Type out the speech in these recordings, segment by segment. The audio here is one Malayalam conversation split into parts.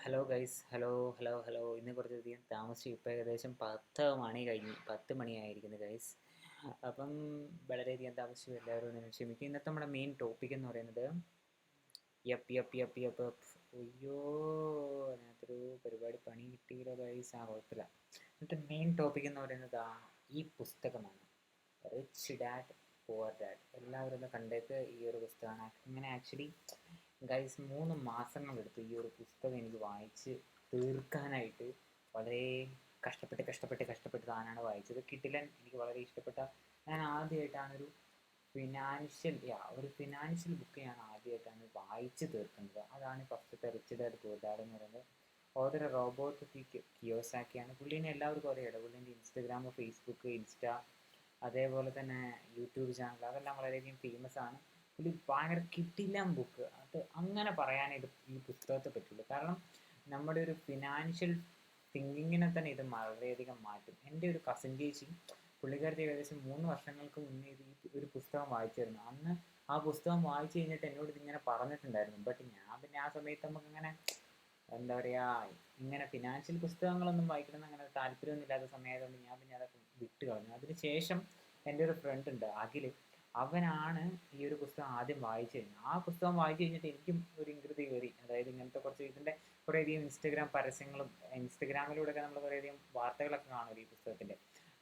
Hello guys, hello. ഇന്ന് കുറച്ചധികം താമസിച്ചു. ഇപ്പോൾ ഏകദേശം 10 മണി കഴിഞ്ഞ് 10 മണിയായിരിക്കുന്നു ഗൈസ്. അപ്പം വളരെയധികം താമസിച്ചു, എല്ലാവരും ഒന്ന് ക്ഷമിക്കും. ഇന്നത്തെ നമ്മുടെ മെയിൻ ടോപ്പിക് എന്ന് പറയുന്നത് യപ്പ്. അയ്യോ, അതിനകത്തൊരു പരിപാടി പണി കിട്ടിയില്ല ഗൈസ്. കുഴപ്പമില്ല. എന്നിട്ട് മെയിൻ ടോപ്പിക് എന്ന് പറയുന്നത് ഈ പുസ്തകമാണ്, റിച്ച് ഡാഡ് പുവർ ഡാഡ്. എല്ലാവരും ഒന്ന് കണ്ടേക്ക്. ഈ ഒരു പുസ്തകമാണ്. ഇങ്ങനെ ആക്ച്വലി ഗൈസ് 3 മാസങ്ങളെടുത്തു ഈ ഒരു പുസ്തകം എനിക്ക് വായിച്ച് തീർക്കാനായിട്ട്. വളരെ കഷ്ടപ്പെട്ട് താനാണ് വായിച്ചത്. കിടിലൻ, എനിക്ക് വളരെ ഇഷ്ടപ്പെട്ട. ഞാൻ ആദ്യമായിട്ടാണൊരു ഫിനാൻഷ്യൽ ബുക്ക് ഞാൻ ആദ്യമായിട്ടാണ് വായിച്ച് തീർക്കുന്നത്. അതാണ് ഫസ്റ്റത്തെ റിച്ച് ഡാഡ് പുവർ ഡാഡ് എന്ന് പറയുന്നത്. ഓതർ റോബർട്ട് പി കിയോസാക്കിയാണ്. പുള്ളീനെ എല്ലാവർക്കും അറിയാം. പുള്ളീൻ്റെ ഇൻസ്റ്റഗ്രാം, ഫേസ്ബുക്ക്, അതേപോലെ തന്നെ യൂട്യൂബ് ചാനൽ, അതെല്ലാം വളരെയധികം ഫേമസ് ആണ്. പുള്ളി ഭയങ്കര കിടിലൻ ബുക്ക്. അത് അങ്ങനെ പറയാനേ ഈ പുസ്തകത്തെ പറ്റുള്ളൂ. കാരണം നമ്മുടെ ഒരു ഫിനാൻഷ്യൽ തിങ്കിങ്ങിനെ തന്നെ ഇത് വളരെയധികം മാറ്റും. എൻ്റെ ഒരു കസിൻ ചേച്ചി, പുള്ളിക്കാരത്തി ഏകദേശം 3 വർഷങ്ങൾക്ക് മുന്നേ ഒരു പുസ്തകം വായിച്ചിരുന്നു. അന്ന് ആ പുസ്തകം വായിച്ചു കഴിഞ്ഞിട്ട് എന്നോട് ഇതിങ്ങനെ പറഞ്ഞിട്ടുണ്ടായിരുന്നു. ബട്ട് ഞാൻ പിന്നെ ആ സമയത്ത് നമുക്കിങ്ങനെ എന്താ പറയുക, ഇങ്ങനെ ഫിനാൻഷ്യൽ പുസ്തകങ്ങളൊന്നും വായിക്കണമെന്ന് അങ്ങനെ താല്പര്യമൊന്നും ഇല്ലാത്ത സമയമായതുകൊണ്ട് ഞാൻ പിന്നെ അതൊക്കെ വിട്ട് കളഞ്ഞു. അതിന് ശേഷം എൻ്റെ ഒരു ഫ്രണ്ട് ഉണ്ട്, അഖിൽ. അവനാണ് ഈ ഒരു പുസ്തകം ആദ്യം വായിച്ചു കഴിഞ്ഞത്. ആ പുസ്തകം വായിച്ചു കഴിഞ്ഞിട്ട് എനിക്കും ഒരു ഇൻകൃതി കയറി. അതായത് ഇങ്ങനത്തെ കുറച്ച് ഇതിൻ്റെ കുറേയധികം ഇൻസ്റ്റഗ്രാം പരസ്യങ്ങളും ഇൻസ്റ്റഗ്രാമിലൂടെയൊക്കെ നമ്മൾ കുറേയധികം വാർത്തകളൊക്കെ കാണുമല്ലോ ഈ പുസ്തകത്തിൻ്റെ.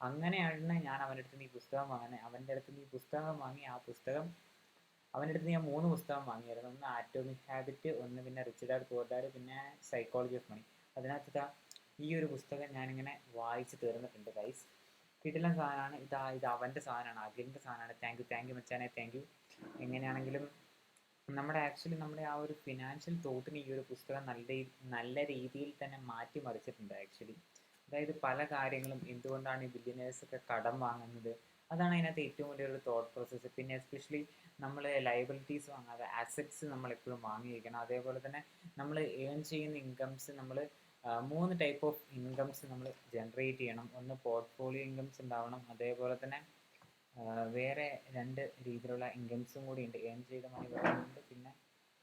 അങ്ങനെയാണ് ഞാൻ അവൻ്റെ അടുത്ത് നിന്ന് ഈ പുസ്തകം വാങ്ങുന്നത്. അവൻ്റെ അടുത്ത് നിന്ന് ഈ പുസ്തകം വാങ്ങി. ആ പുസ്തകം അവൻ്റെ അടുത്ത് ഞാൻ 3 പുസ്തകം വാങ്ങിയായിരുന്നു. ഒന്ന് ആറ്റോമിക് ഹാബിറ്റ്, ഒന്ന് പിന്നെ റിച്ച് ഡാഡ് പുവർ ഡാഡ്, പിന്നെ സൈക്കോളജി ഓഫ് മണി. അതിനകത്ത് ഈ ഒരു പുസ്തകം ഞാനിങ്ങനെ വായിച്ച് തീർന്നിട്ടുണ്ട് ഗൈസ്. കിടിലൻ സാധനമാണ്. ഇത് അവൻ്റെ സാധനമാണ്, അഖിലിൻ്റെ സാധനമാണ്. താങ്ക് യു മച്ചാനെ, താങ്ക് യു. എങ്ങനെയാണെങ്കിലും നമ്മുടെ ആ ഒരു ഫിനാൻഷ്യൽ തോട്ടിന് ഈ ഒരു പുസ്തകം നല്ല രീതിയിൽ തന്നെ മാറ്റിമറിച്ചിട്ടുണ്ട് ആക്ച്വലി. അതായത് പല കാര്യങ്ങളും, എന്തുകൊണ്ടാണ് ഈ ബില്യനേഴ്സൊക്കെ കടം വാങ്ങുന്നത്, അതാണ് അതിനകത്ത് ഏറ്റവും വലിയൊരു തോട്ട് പ്രോസസ്സ്. പിന്നെ എസ്പെഷ്യലി നമ്മൾ ലയബിലിറ്റീസ് വാങ്ങാതെ അസറ്റ്സ് നമ്മളെപ്പോഴും വാങ്ങിയിരിക്കണം. അതേപോലെ തന്നെ നമ്മൾ ഏൺ ചെയ്യുന്ന ഇൻകംസ് നമ്മൾ 3 ടൈപ്പ് ഓഫ് ഇൻകംസ് നമ്മൾ ജനറേറ്റ് ചെയ്യണം. ഒന്ന് പോർട്ട്ഫോളിയോ ഇൻകംസ് ഉണ്ടാവണം, അതേപോലെ തന്നെ വേറെ 2 രീതിയിലുള്ള ഇൻകംസും കൂടി ഉണ്ട്. ഏൺ ചെയ്ത മണി ഉണ്ട്, പിന്നെ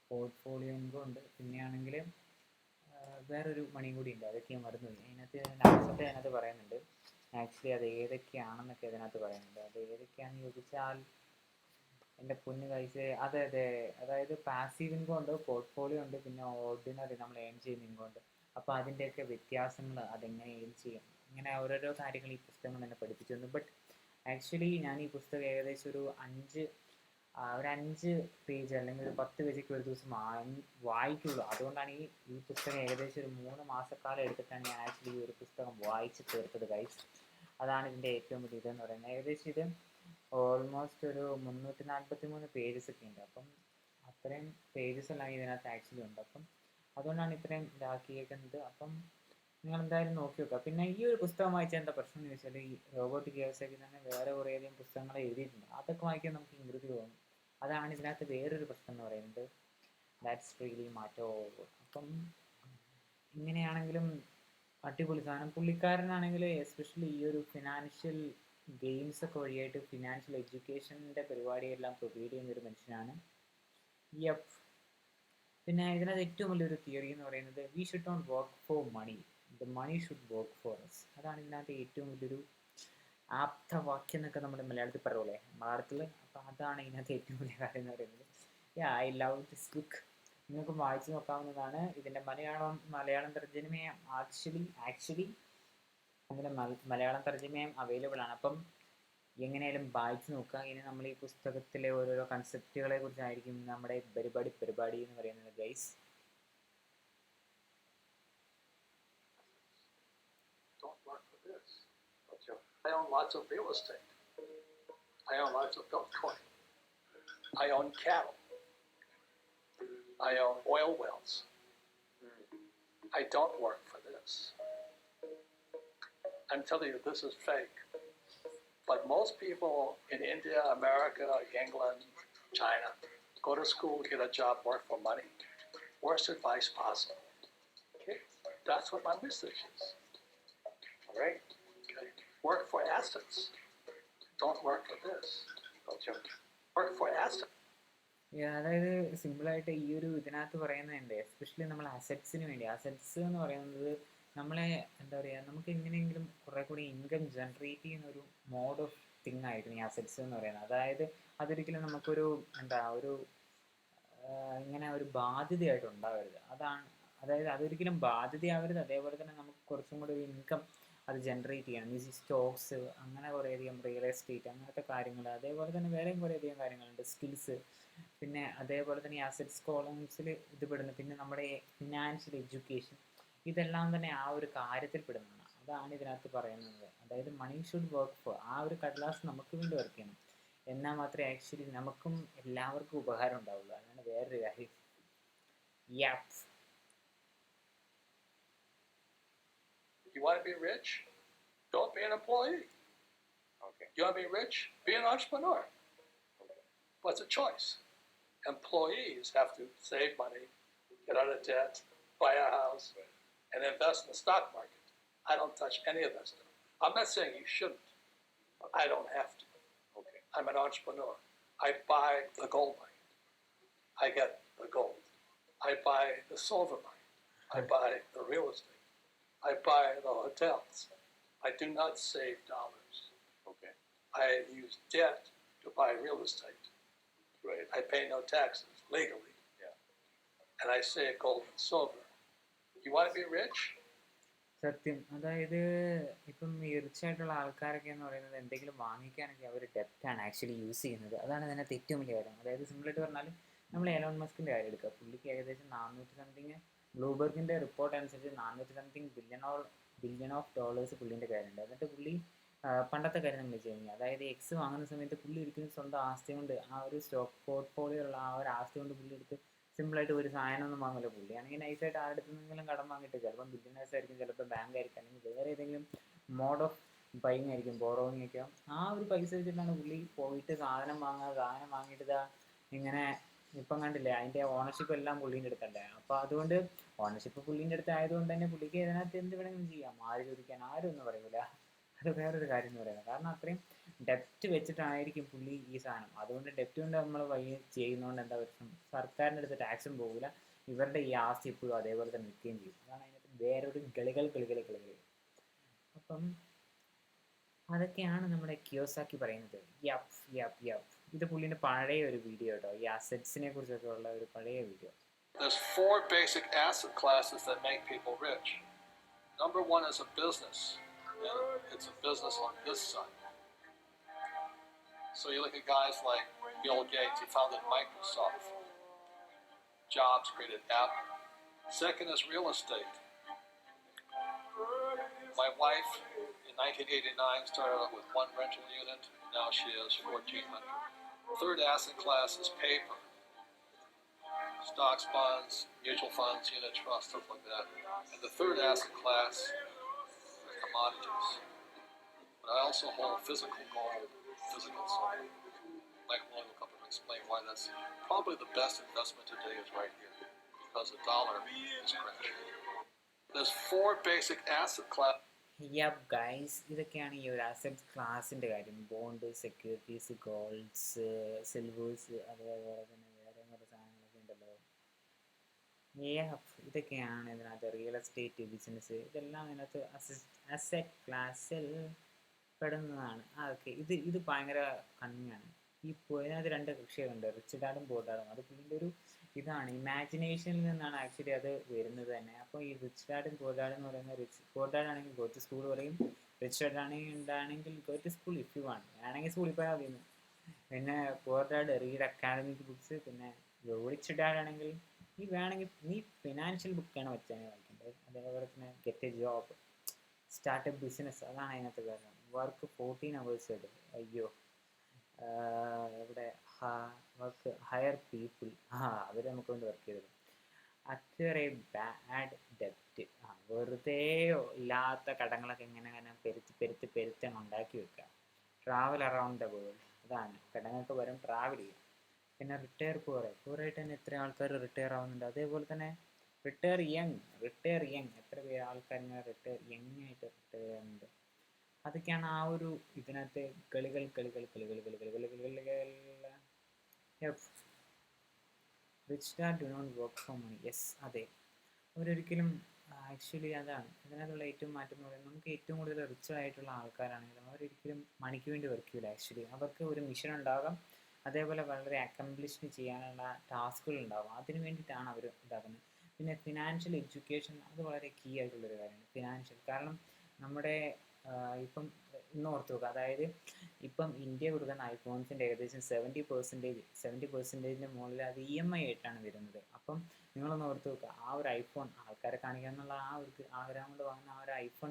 പോർട്ട്ഫോളിയോ ഇൻകം ഉണ്ട്, പിന്നെയാണെങ്കിൽ വേറൊരു മണിയും കൂടി ഉണ്ട്. അതൊക്കെ ഞാൻ മറന്നുപോയി. അതിനകത്ത് പറയുന്നുണ്ട് ആക്ച്വലി. അത് ഏതൊക്കെയാണെന്നൊക്കെ അതിനകത്ത് പറയുന്നുണ്ട്. അത് ഏതൊക്കെയാണെന്ന് ചോദിച്ചാൽ എൻ്റെ പൊന്ന് കഴിച്ച്, അതെ, അതായത് പാസീവ് ഇൻകം ഉണ്ട്, പോർട്ട്ഫോളിയോ ഉണ്ട്, പിന്നെ ഓർഡിനറി നമ്മൾ ഏൺ ചെയ്യുന്ന ഇൻകം ഉണ്ട്. അപ്പോൾ അതിൻ്റെയൊക്കെ വ്യത്യാസങ്ങൾ, അതെങ്ങനെ ഏൺ ചെയ്യും, ഇങ്ങനെ ഓരോരോ കാര്യങ്ങൾ ഈ പുസ്തകം എന്നെ പഠിപ്പിച്ചു തന്നു. ബട്ട് ആക്ച്വലി ഞാൻ ഈ പുസ്തകം ഏകദേശം ഒരു 5 പേജ് അല്ലെങ്കിൽ ഒരു 10 പേജൊക്കെ ഒരു ദിവസം വായിക്കുള്ളൂ. അതുകൊണ്ടാണ് ഈ പുസ്തകം ഏകദേശം ഒരു 3 മാസക്കാലം എടുത്തിട്ടാണ് ഞാൻ ആക്ച്വലി ഈ ഒരു പുസ്തകം വായിച്ച് തീർത്തത് ഗൈസ്. അതാണ് ഇതിൻ്റെ ഏറ്റവും വലിയ ഇതെന്ന് പറയുന്നത്. ഏകദേശം ഇത് ഓൾമോസ്റ്റ് ഒരു 343 പേജസ് ഒക്കെ ഉണ്ട്. അപ്പം അത്രയും പേജസ് എല്ലാം ഇതിനകത്ത് ആക്ച്വലി ഉണ്ട്. അപ്പം അതുകൊണ്ടാണ് ഇത്രയും ഇതാക്കിയേക്കുന്നത്. അപ്പം നിങ്ങൾ എന്തായാലും നോക്കി വെക്കുക. പിന്നെ ഈ ഒരു പുസ്തകം വായിച്ചാൽ എന്താ പ്രശ്നം എന്ന് ചോദിച്ചാൽ, ഈ റോബർട്ട് കിയോസാക്കി തന്നെ വേറെ കുറേയധികം പുസ്തകങ്ങൾ എഴുതിയിട്ടുണ്ട്. അതൊക്കെ വായിക്കാൻ നമുക്ക് ഇംഗ്ലീഷ് തോന്നും. അതാണ് ഇതിനകത്ത് വേറൊരു പ്രശ്നം എന്ന് പറയുന്നത്. ദാറ്റ്സ് റിയലി മാറ്റോ. അപ്പം ഇങ്ങനെയാണെങ്കിലും അടിപൊളി സാധനം. പുള്ളിക്കാരനാണെങ്കിൽ എസ്പെഷ്യലി ഈ ഒരു ഫിനാൻഷ്യൽ ഗെയിംസ് ഒക്കെ വഴിയായിട്ട് ഫിനാൻഷ്യൽ എഡ്യൂക്കേഷൻ്റെ പരിപാടിയെല്ലാം പ്രൊവൈഡ് ചെയ്യുന്ന ഒരു മനുഷ്യനാണ്. യപ്പ്. പിന്നെ ഇതിനകത്ത് ഏറ്റവും വലിയൊരു തിയറി എന്ന് പറയുന്നത്, we should not work for money, the money should work for us. അതാണ് ഇതിനകത്ത് ഏറ്റവും വലിയൊരു ആപ്തവാക്യം എന്നൊക്കെ നമ്മുടെ മലയാളത്തിൽ പറയൂലേ, മലയാളത്തിൽ. അപ്പോൾ അതാണ് ഇതിനകത്ത് ഏറ്റവും വലിയ കാര്യം എന്ന് പറയുന്നത്. I love this book. നിങ്ങൾക്ക് വായിച്ചു നോക്കാവുന്നതാണ്. ഇതിൻ്റെ മലയാളം തർജ്ജമയും ആക്ച്വലി അതിൻ്റെ മലയാളം തർജ്ജമയും അവൈലബിൾ ആണ്. അപ്പം എങ്ങനെയായാലും വായിച്ചു നോക്കുക. ഇനി നമ്മൾ ഈ പുസ്തകത്തിലെ ഓരോരോ കൺസെപ്റ്റുകളെ കുറിച്ചായിരിക്കും നമ്മുടെ പരിപാടി എന്ന് പറയുന്നത് guys. I own lots of real estate. I own lots of Bitcoin. I own cattle. I own oil wells. I don't work for this. I'm telling you, this is fake. But most people in India, America, England, China, go to school, get a job, work for money. Worst advice possible. Okay? That's what my message is. All right? Okay? Work for assets. Don't work for this. Work for assets. അതായത് സിമ്പിളായിട്ട് ഈ ഒരു ഇതിനകത്ത് പറയുന്നുണ്ട്, എസ്പെഷ്യലി നമ്മൾ അസറ്റ്സിന് വേണ്ടി. അസറ്റ്സ് എന്ന് പറയുന്നത് നമ്മളെ എന്താ പറയുക, നമുക്ക് എങ്ങനെയെങ്കിലും കുറെ കൂടി ഇൻകം ജനറേറ്റ് ചെയ്യുന്ന ഒരു മോഡ് ഓഫ് തിങ് ആയിരിക്കും ഈ അസറ്റ്സ് എന്ന് പറയുന്നത്. അതായത് അതൊരിക്കലും നമുക്കൊരു എന്താ ഒരു ഇങ്ങനെ ഒരു ബാധ്യതയായിട്ട് ഉണ്ടാവരുത്. അതാണ്, അതായത് അതൊരിക്കലും ബാധ്യതയാവരുത്. അതേപോലെ തന്നെ നമുക്ക് കുറച്ചും കൂടി ഒരു ഇൻകം അത് ജനറേറ്റ് ചെയ്യണം. ഈ സ്റ്റോക്സ്, അങ്ങനെ കുറേയധികം റിയൽ എസ്റ്റേറ്റ് അങ്ങനത്തെ കാര്യങ്ങൾ, അതേപോലെ തന്നെ വേറെയും കുറേയധികം കാര്യങ്ങളുണ്ട്, സ്കിൽസ്. പിന്നെ അതേപോലെ തന്നെ ഈ അസറ്റ്സ് കോളംസിൽ ഇത് പെടുന്നു. പിന്നെ നമ്മുടെ ഫിനാൻഷ്യൽ എഡ്യൂക്കേഷൻ, ഇതെല്ലാം തന്നെ ആ ഒരു കാര്യത്തിൽ പെടുന്നതാണ്. അതാണ് ഇതിനകത്ത് പറയുന്നത്. അതായത് മണി ഷുഡ് വർക്ക് ഫോർ, ആ ഒരു കടലാസ് നമുക്ക് വേണ്ടി വർക്ക് ചെയ്യണം. എന്നാൽ മാത്രമേ ആക്ച്വലി നമുക്കും എല്ലാവർക്കും ഉപകാരം ഉണ്ടാവുള്ളൂ. അതാണ് വേറൊരു കാര്യം. യാപ്. You want to be rich? Don't be an employee. Okay. You want to be rich? Be an entrepreneur. Okay. But it's a choice. Employees have to save money, get out of debt, buy a house, and invest in the stock market. I don't touch any of that stuff. I'm not saying you shouldn't. I don't have to. Okay. I'm an entrepreneur. I buy the gold mine. I get the gold. I buy the silver mine. I buy the real estate. I buy the hotels. I do not save dollars. Okay. I use debt to buy real estate. Right. I pay no taxes legally. Yeah. And I save gold and silver. You want to be rich? സത്യം. അതായത് ഇപ്പം ഈ റിച്ച് ആയിട്ടുള്ള ആൾക്കാരൊക്കെ എന്ന് പറയുന്നത് എന്തെങ്കിലും വാങ്ങിക്കാനൊക്കെ അവർ ഡെപ്റ്റാണ് ആക്ച്വലി യൂസ് ചെയ്യുന്നത്. അതാണ് ഇതിനകത്ത് ഏറ്റവും വലിയ കാര്യം. അതായത് സിമ്പിളായിട്ട് പറഞ്ഞാൽ നമ്മൾ എലോൺ മസ്കിൻ്റെ കാര്യം എടുക്കുക. പുള്ളിക്ക് ഏകദേശം 400 സംതിങ്, ബ്ലൂബർഗിൻ്റെ റിപ്പോർട്ട് അനുസരിച്ച് 400 സംതിങ് ബില്യൺ ഓഫ് ഡോളേഴ്സ് പുള്ളിൻ്റെ കാര്യമുണ്ട്. എന്നിട്ട് പുള്ളി പണ്ടത്തെ കാര്യം നമ്മൾ വെച്ച് കഴിഞ്ഞാൽ, അതായത് എക്സ് വാങ്ങുന്ന സമയത്ത് പുള്ളി ഒരിക്കലും സ്വന്തം ആസ്തി കൊണ്ട്, ആ ഒരു സ്റ്റോക്ക് പോർട്ട്ഫോളിയോ ഉള്ള ആ ഒരു ആസ്തി കൊണ്ട് പുള്ളി എടുത്ത് സിമ്പിളായിട്ട് ഒരു സാധനമൊന്നും വാങ്ങില്ല. പുള്ളിയാണെങ്കിൽ നൈസായിട്ട് ആരുടെ നിന്നെങ്കിലും കടം വാങ്ങിയിട്ട്, ചിലപ്പം ബില്യനേഴ്സ് ആയിരിക്കും, ചിലപ്പോൾ ബാങ്ക് ആയിരിക്കും, അല്ലെങ്കിൽ വേറെ ഏതെങ്കിലും മോഡ് ഓഫ് ബൈങ് ആയിരിക്കും, ബോറോയിങ് ഒക്കെ. ആ ഒരു പൈസ വെച്ചിട്ടാണ് പുള്ളി പോയിട്ട് സാധനം വാങ്ങിയിട്ട് ഇതാ ഇങ്ങനെ ഇപ്പം കണ്ടില്ലേ, അതിൻ്റെ ഓണർഷിപ്പ് എല്ലാം പുള്ളീൻ്റെ അടുത്തല്ലേ. അപ്പോൾ അതുകൊണ്ട് ഓണർഷിപ്പ് പുള്ളീൻ്റെ അടുത്ത് ആയതുകൊണ്ട് തന്നെ പുള്ളിക്ക് ഇതിനകത്ത് എന്ത് വേണമെങ്കിലും ചെയ്യാം. ആര് ചോദിക്കാൻ, ആരും ഒന്നും പറയൂല. അത് വേറൊരു കാര്യം എന്ന് പറയുന്നത്. കാരണം അത്രയും ഡെപ്റ്റ് വെച്ചിട്ടായിരിക്കും പുള്ളി ഈ സാധനം. അതുകൊണ്ട് ഡെപ്റ്റ് കൊണ്ട് നമ്മൾ വഴി ചെയ്യുന്നതുകൊണ്ട് എന്താ പ്രശ്നം, സർക്കാരിൻ്റെ അടുത്ത് ടാക്സും പോകില്ല, ഇവരുടെ ഈ ആസ്തി ഇപ്പോഴും അതേപോലെ തന്നെ നിൽക്കുകയും ചെയ്യും. അതാണ് അതിനകത്ത് വേറൊരു കളികൾ. അപ്പം അതൊക്കെയാണ് നമ്മുടെ കിയോസാക്കി പറയുന്നത്. യപ്പ്. ഇത് പുള്ളിൻ്റെ പഴയ ഒരു വീഡിയോ കേട്ടോ, ഈ അസറ്റ്സിനെ കുറിച്ചൊക്കെ ഉള്ള ഒരു പഴയ video. There's 4 basic asset classes that make people rich. Number 1 is a business. It's a business on this side. So you look at guys like Bill Gates, he founded Microsoft. Jobs created Apple. Second is real estate. My wife in 1989 started out with 1 rental unit. Now she has 1,400. Third asset class is paper. Stocks, bonds, mutual funds, unit trusts, stuff like that. And the third asset class is commodities. But I also hold physical gold, physical silver. Mike Malone will come and explain why that's probably the best investment today is right here, because the dollar is crashing. There's 4 basic asset classes. Yup guys, ഇതൊക്കെയാണ് ഈ ഒരു അസറ്റ് ക്ലാസിൻ്റെ കാര്യം. ബോണ്ട്, സെക്യൂരിറ്റീസ്, ഗോൾഡ്സ്, സിൽവേഴ്സ്, അതേപോലെ തന്നെ വേറെ കുറേ സാധനങ്ങളൊക്കെ ഉണ്ടല്ലോ. ഇതൊക്കെയാണ് ഇതിനകത്ത്. റിയൽ എസ്റ്റേറ്റ്, ബിസിനസ്, ഇതെല്ലാം ഇതിനകത്ത് അസറ്റ് ക്ലാസ്സിൽ പെടുന്നതാണ്. ഓക്കെ, ഇത് ഭയങ്കര കണ്ണിയാണ്. ഇതിനകത്ത് 2 കക്ഷികളുണ്ട്, റിച്ച് ഡാഡും പൂർ ഡാഡും. അത് പുള്ളിൻ്റെ ഒരു ഇതാണ്, ഇമാജിനേഷനിൽ നിന്നാണ് ആക്ച്വലി അത് വരുന്നത് തന്നെ. അപ്പോൾ ഈ റിച്ച് ഡാഡും പൂർ ഡാഡും എന്ന് പറയുന്നത്, പൂർ ഡാഡ് ആണെങ്കിൽ ഗോ ടു സ്കൂൾ പറയും, റിച്ച് ഡാഡ് ആണെങ്കിൽ go to school if you want, വേണമെങ്കിൽ സ്കൂളിൽ പോയാൽ മതിയെന്ന്. പിന്നെ poor dad read academic books. പിന്നെ റിച്ച് ഡാഡ് ആണെങ്കിൽ നീ ഫിനാൻഷ്യൽ ബുക്കാണ് വെച്ചാൽ വായിക്കേണ്ടത്. അതേപോലെ തന്നെ get a job, startup business, അതാണ് അതിനകത്ത് കാരണം. വർക്ക് 14 hours എടുക്കും. അയ്യോ, ഇവിടെ വർക്ക് ഹയർ പീപ്പിൾ, അവർ നമുക്ക് വേണ്ടി വർക്ക് ചെയ്തത്. അക്വയർ എ ബാഡ് ഡെപ്റ്റ്, വെറുതെ ഇല്ലാത്ത കടങ്ങളൊക്കെ ഇങ്ങനെ പെരുത്തി ഉണ്ടാക്കി വെക്കുക. ട്രാവൽ അറൗണ്ട് ദ വേൾഡ്, അതാണ് കടങ്ങൾക്ക് പകരം ട്രാവൽ ചെയ്യുക. പിന്നെ റിട്ടയർ പൂറായിട്ട് തന്നെ എത്ര ആൾക്കാർ റിട്ടയർ ആവുന്നുണ്ട്. അതേപോലെ തന്നെ റിട്ടയർ യങ്, എത്ര പേര് ആൾക്കാർ ഇങ്ങനെ യങ് ആയിട്ട് റിട്ടയർ ചെയ്യുന്നുണ്ട്. അതൊക്കെയാണ് ആ ഒരു ഇതിനകത്ത് കളികൾ. Rich dad do not work for money. Yes, അതെ, അവരൊരിക്കലും ആക്ച്വലി അതാണ് ഇതിനകത്തുള്ള ഏറ്റവും മാറ്റം എന്ന് പറയുന്നത്. നമുക്ക് ഏറ്റവും കൂടുതൽ റിച്ച് ആയിട്ടുള്ള ആൾക്കാരാണെങ്കിലും അവരൊരിക്കലും മണിക്ക് വേണ്ടി വർക്ക് ചെയ്യില്ല. ആക്ച്വലി അവർക്ക് ഒരു മിഷൻ ഉണ്ടാകാം, അതേപോലെ വളരെ അക്കംപ്ലിഷ്ഡ് ചെയ്യാനുള്ള ടാസ്കുകൾ ഉണ്ടാകും, അതിന് വേണ്ടിയിട്ടാണ് അവർ ഇതാക്കുന്നത്. പിന്നെ ഫിനാൻഷ്യൽ എഡ്യൂക്കേഷൻ അത് വളരെ കീ ആയിട്ടുള്ളൊരു കാര്യമാണ്. ഫിനാൻഷ്യൽ, കാരണം നമ്മുടെ ഇപ്പം ഇന്ന് ഓർത്ത് നോക്കുക, അതായത് ഇപ്പം ഇന്ത്യ കൊടുക്കുന്ന ഐഫോൺസിൻ്റെ ഏകദേശം 70% മുകളിൽ അത് EMI ആയിട്ടാണ് വരുന്നത്. അപ്പം നിങ്ങളൊന്ന് ഓർത്ത് നോക്കുക, ആ ഒരു ഐഫോൺ ആൾക്കാരെ കാണിക്കുക എന്നുള്ള ആ ഒരു ആഗ്രഹം കൊണ്ട് വാങ്ങുന്ന ആ ഒരു ഐഫോൺ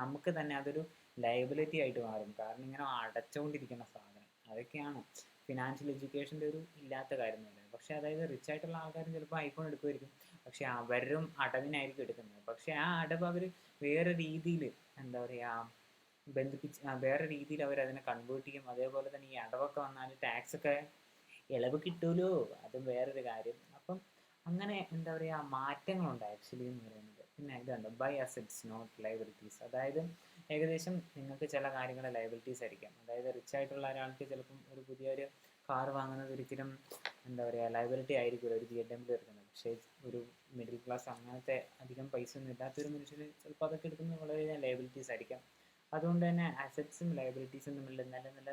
നമുക്ക് തന്നെ അതൊരു ലയബിലിറ്റി ആയിട്ട് മാറും. കാരണം ഇങ്ങനെ അടച്ചുകൊണ്ടിരിക്കുന്ന സാധനം. അതൊക്കെയാണ് ഫിനാൻഷ്യൽ എഡ്യൂക്കേഷൻ്റെ ഒരു ഇല്ലാത്ത കാര്യം എന്ന് പറയുന്നത്. പക്ഷേ അതായത് റിച്ച് ആയിട്ടുള്ള ആൾക്കാരും ചിലപ്പോൾ ഐഫോൺ എടുക്കുമായിരിക്കും, പക്ഷേ അവരും അടവിനായിരിക്കും എടുക്കുന്നത്. പക്ഷേ ആ അടവ് അവർ വേറെ രീതിയിൽ എന്താ പറയുക വേറെ രീതിയിൽ അവർ അതിനെ കൺവേർട്ട് ചെയ്യും. അതേപോലെ തന്നെ ഈ അടവൊക്കെ വന്നാൽ ടാക്സൊക്കെ ഇളവ് കിട്ടുമല്ലോ, അതും വേറൊരു കാര്യം. അപ്പം അങ്ങനെ എന്താ പറയുക മാറ്റങ്ങളുണ്ട് ആക്ച്വലി എന്ന് പറയുന്നത്. പിന്നെ ഇതുണ്ട് ബൈ അസറ്റ്സ് നോട്ട് ലയബിലിറ്റീസ്. അതായത് ഏകദേശം നിങ്ങൾക്ക് ചില കാര്യങ്ങൾ ലയബിലിറ്റീസ് ആയിരിക്കാം. അതായത് റിച്ച് ആയിട്ടുള്ള ഒരാൾക്ക് ചിലപ്പം ഒരു പുതിയൊരു കാർ വാങ്ങുന്നത് ഒരിക്കലും എന്താ പറയുക ലയബിലിറ്റി ആയിരിക്കില്ല ഒരു BMW എടുക്കുന്നത്. പക്ഷേ ഒരു മിഡിൽ ക്ലാസ് അങ്ങനത്തെ അധികം പൈസ ഒന്നും ഇല്ലാത്തൊരു മനുഷ്യർ ചിലപ്പോൾ അതൊക്കെ എടുക്കുന്നത് വളരെ ലയബിലിറ്റീസ് ആയിരിക്കാം. അതുകൊണ്ട് തന്നെ അസറ്റ്സും ലയബിലിറ്റീസും തമ്മിൽ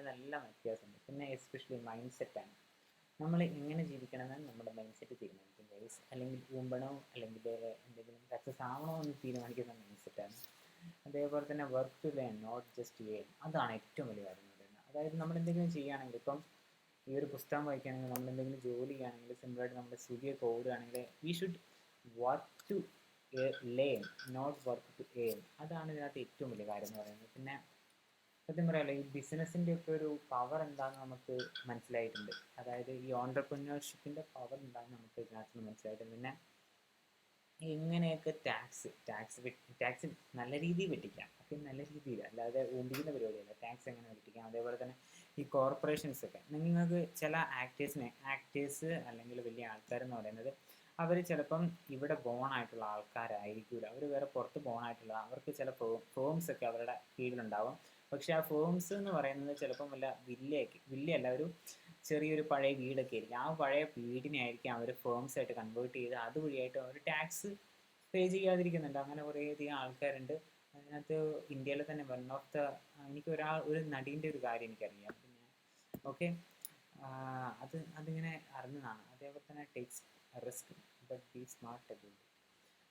നല്ല വ്യത്യാസമുണ്ട്. പിന്നെ എസ്പെഷ്യലി മൈൻഡ് സെറ്റാണ്. നമ്മൾ എങ്ങനെ ജീവിക്കണമെന്ന് നമ്മുടെ മൈൻഡ് സെറ്റ് തീരുമാനിക്കും ഗൈസ്. അല്ലെങ്കിൽ ഊമ്പണോ അല്ലെങ്കിൽ എന്തെങ്കിലും സക്സസ് ആവണോ എന്ന് തീരുമാനിക്കുന്ന മൈൻഡ് സെറ്റാണ്. അതേപോലെ തന്നെ work to learn not just earn. അതാണ് ഏറ്റവും വലിയ കാര്യം എന്ന് പറയുന്നത്. അതായത് നമ്മൾ എന്തെങ്കിലും ചെയ്യുകയാണെങ്കിൽ, ഇപ്പം ഈ ഒരു പുസ്തകം വായിക്കുകയാണെങ്കിൽ, നമ്മൾ എന്തെങ്കിലും ജോലി ചെയ്യുകയാണെങ്കിൽ, സിമ്പിളായിട്ട് നമ്മുടെ സ്വിഗ്ഗിയൊക്കെ ഓടുകയാണെങ്കിൽ we should work to learn not work to earn. അതാണ് ഇതിനകത്ത് ഏറ്റവും വലിയ കാര്യം എന്ന് പറയുന്നത്. പിന്നെ സത്യം പറയാമല്ലോ, ഈ ബിസിനസ്സിൻ്റെ ഒക്കെ ഒരു പവർ എന്താണെന്ന് നമുക്ക് മനസ്സിലായിട്ടുണ്ട്. അതായത് ഈ ഓൺടർപ്രന്യൂർഷിപ്പിൻ്റെ പവർ എന്താണെന്ന് നമുക്ക് ഇതിനകത്ത് മനസ്സിലായിട്ടുണ്ട്. പിന്നെ എങ്ങനെയൊക്കെ ടാക്സ് നല്ല രീതിയിൽ വെട്ടിക്കാം. ഓക്കെ, നല്ല രീതിയിൽ, അല്ലാതെ ഊമ്പിക്കുന്ന പരിപാടിയല്ല. ടാക്സ് എങ്ങനെ വെട്ടിക്കാം. അതേപോലെ തന്നെ ഈ കോർപ്പറേഷൻസ് ഒക്കെ നിങ്ങൾക്ക് ചില ആക്ടേഴ്സ് അല്ലെങ്കിൽ വലിയ ആൾക്കാരെന്ന് പറയുന്നത് അവർ ചിലപ്പം ഇവിടെ ബോൺ ആയിട്ടുള്ള ആൾക്കാരായിരിക്കില്ല. അവർ വേറെ പുറത്ത് ബോൺ ആയിട്ടുള്ള, അവർക്ക് ചില ഫേംസ് ഒക്കെ അവരുടെ കീഴിലുണ്ടാവും. പക്ഷേ ആ ഫേംസ് എന്ന് പറയുന്നത് ചിലപ്പം വല്ല വില്ലയല്ല, ഒരു ചെറിയൊരു പഴയ വീടൊക്കെ ആയിരിക്കും. ആ പഴയ വീടിനെ ആയിരിക്കും അവർ ഫേംസ് ആയിട്ട് കൺവേർട്ട് ചെയ്ത് അതുവഴിയായിട്ട് അവർ ടാക്സ് പേ ചെയ്യാതിരിക്കുന്നുണ്ട്. അങ്ങനെ കുറേയധികം ആൾക്കാരുണ്ട്. അതിനകത്ത് ഇന്ത്യയിലെ തന്നെ വൺ ഓഫ് ദ എനിക്ക് ഒരു നടീൻ്റെ ഒരു കാര്യം എനിക്കറിയാം. പിന്നെ ഓക്കെ, അതിങ്ങനെ അറിഞ്ഞതാണ്. അതേപോലെ തന്നെ takes risk but B smart about.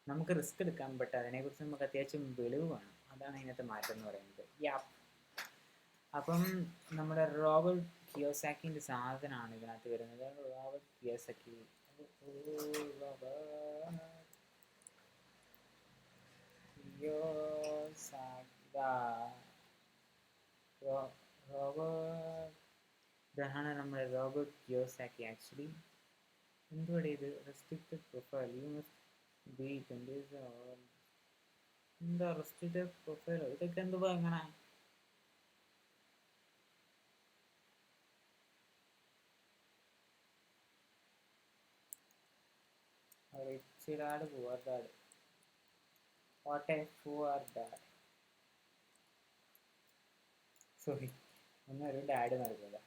നമുക്ക് റിസ്ക് എടുക്കാം, ബട്ട് അതിനെക്കുറിച്ച് നമുക്ക് അത്യാവശ്യം വെളിവ് വേണം. അതാണ് ഇതിനകത്ത് മാറ്റം എന്ന് പറയുന്നത്. അപ്പം നമ്മുടെ റോബർട്ട് കിയോസാക്കിൻ്റെ സാധനമാണ് ഇതിനകത്ത് വരുന്നത്. റോബർട്ട് കിയോസാക്കി ഇതാണ് നമ്മുടെ റോബർട്ട് കിയോസാക്കി. ആക്ച്വലി എന്തുവാടെ ഇത്? Restricted profile, you must be 20 years old. എന്താ റെസ്ട്രിക്റ്റഡ് പ്രൊഫൈലോ? ഇതൊക്കെ എന്തുവാ ഇങ്ങനെ? Rich dad poor dad. What A poor dad. Sorry, ഒന്നൊരു ഡാഡ് നടക്കില്ല.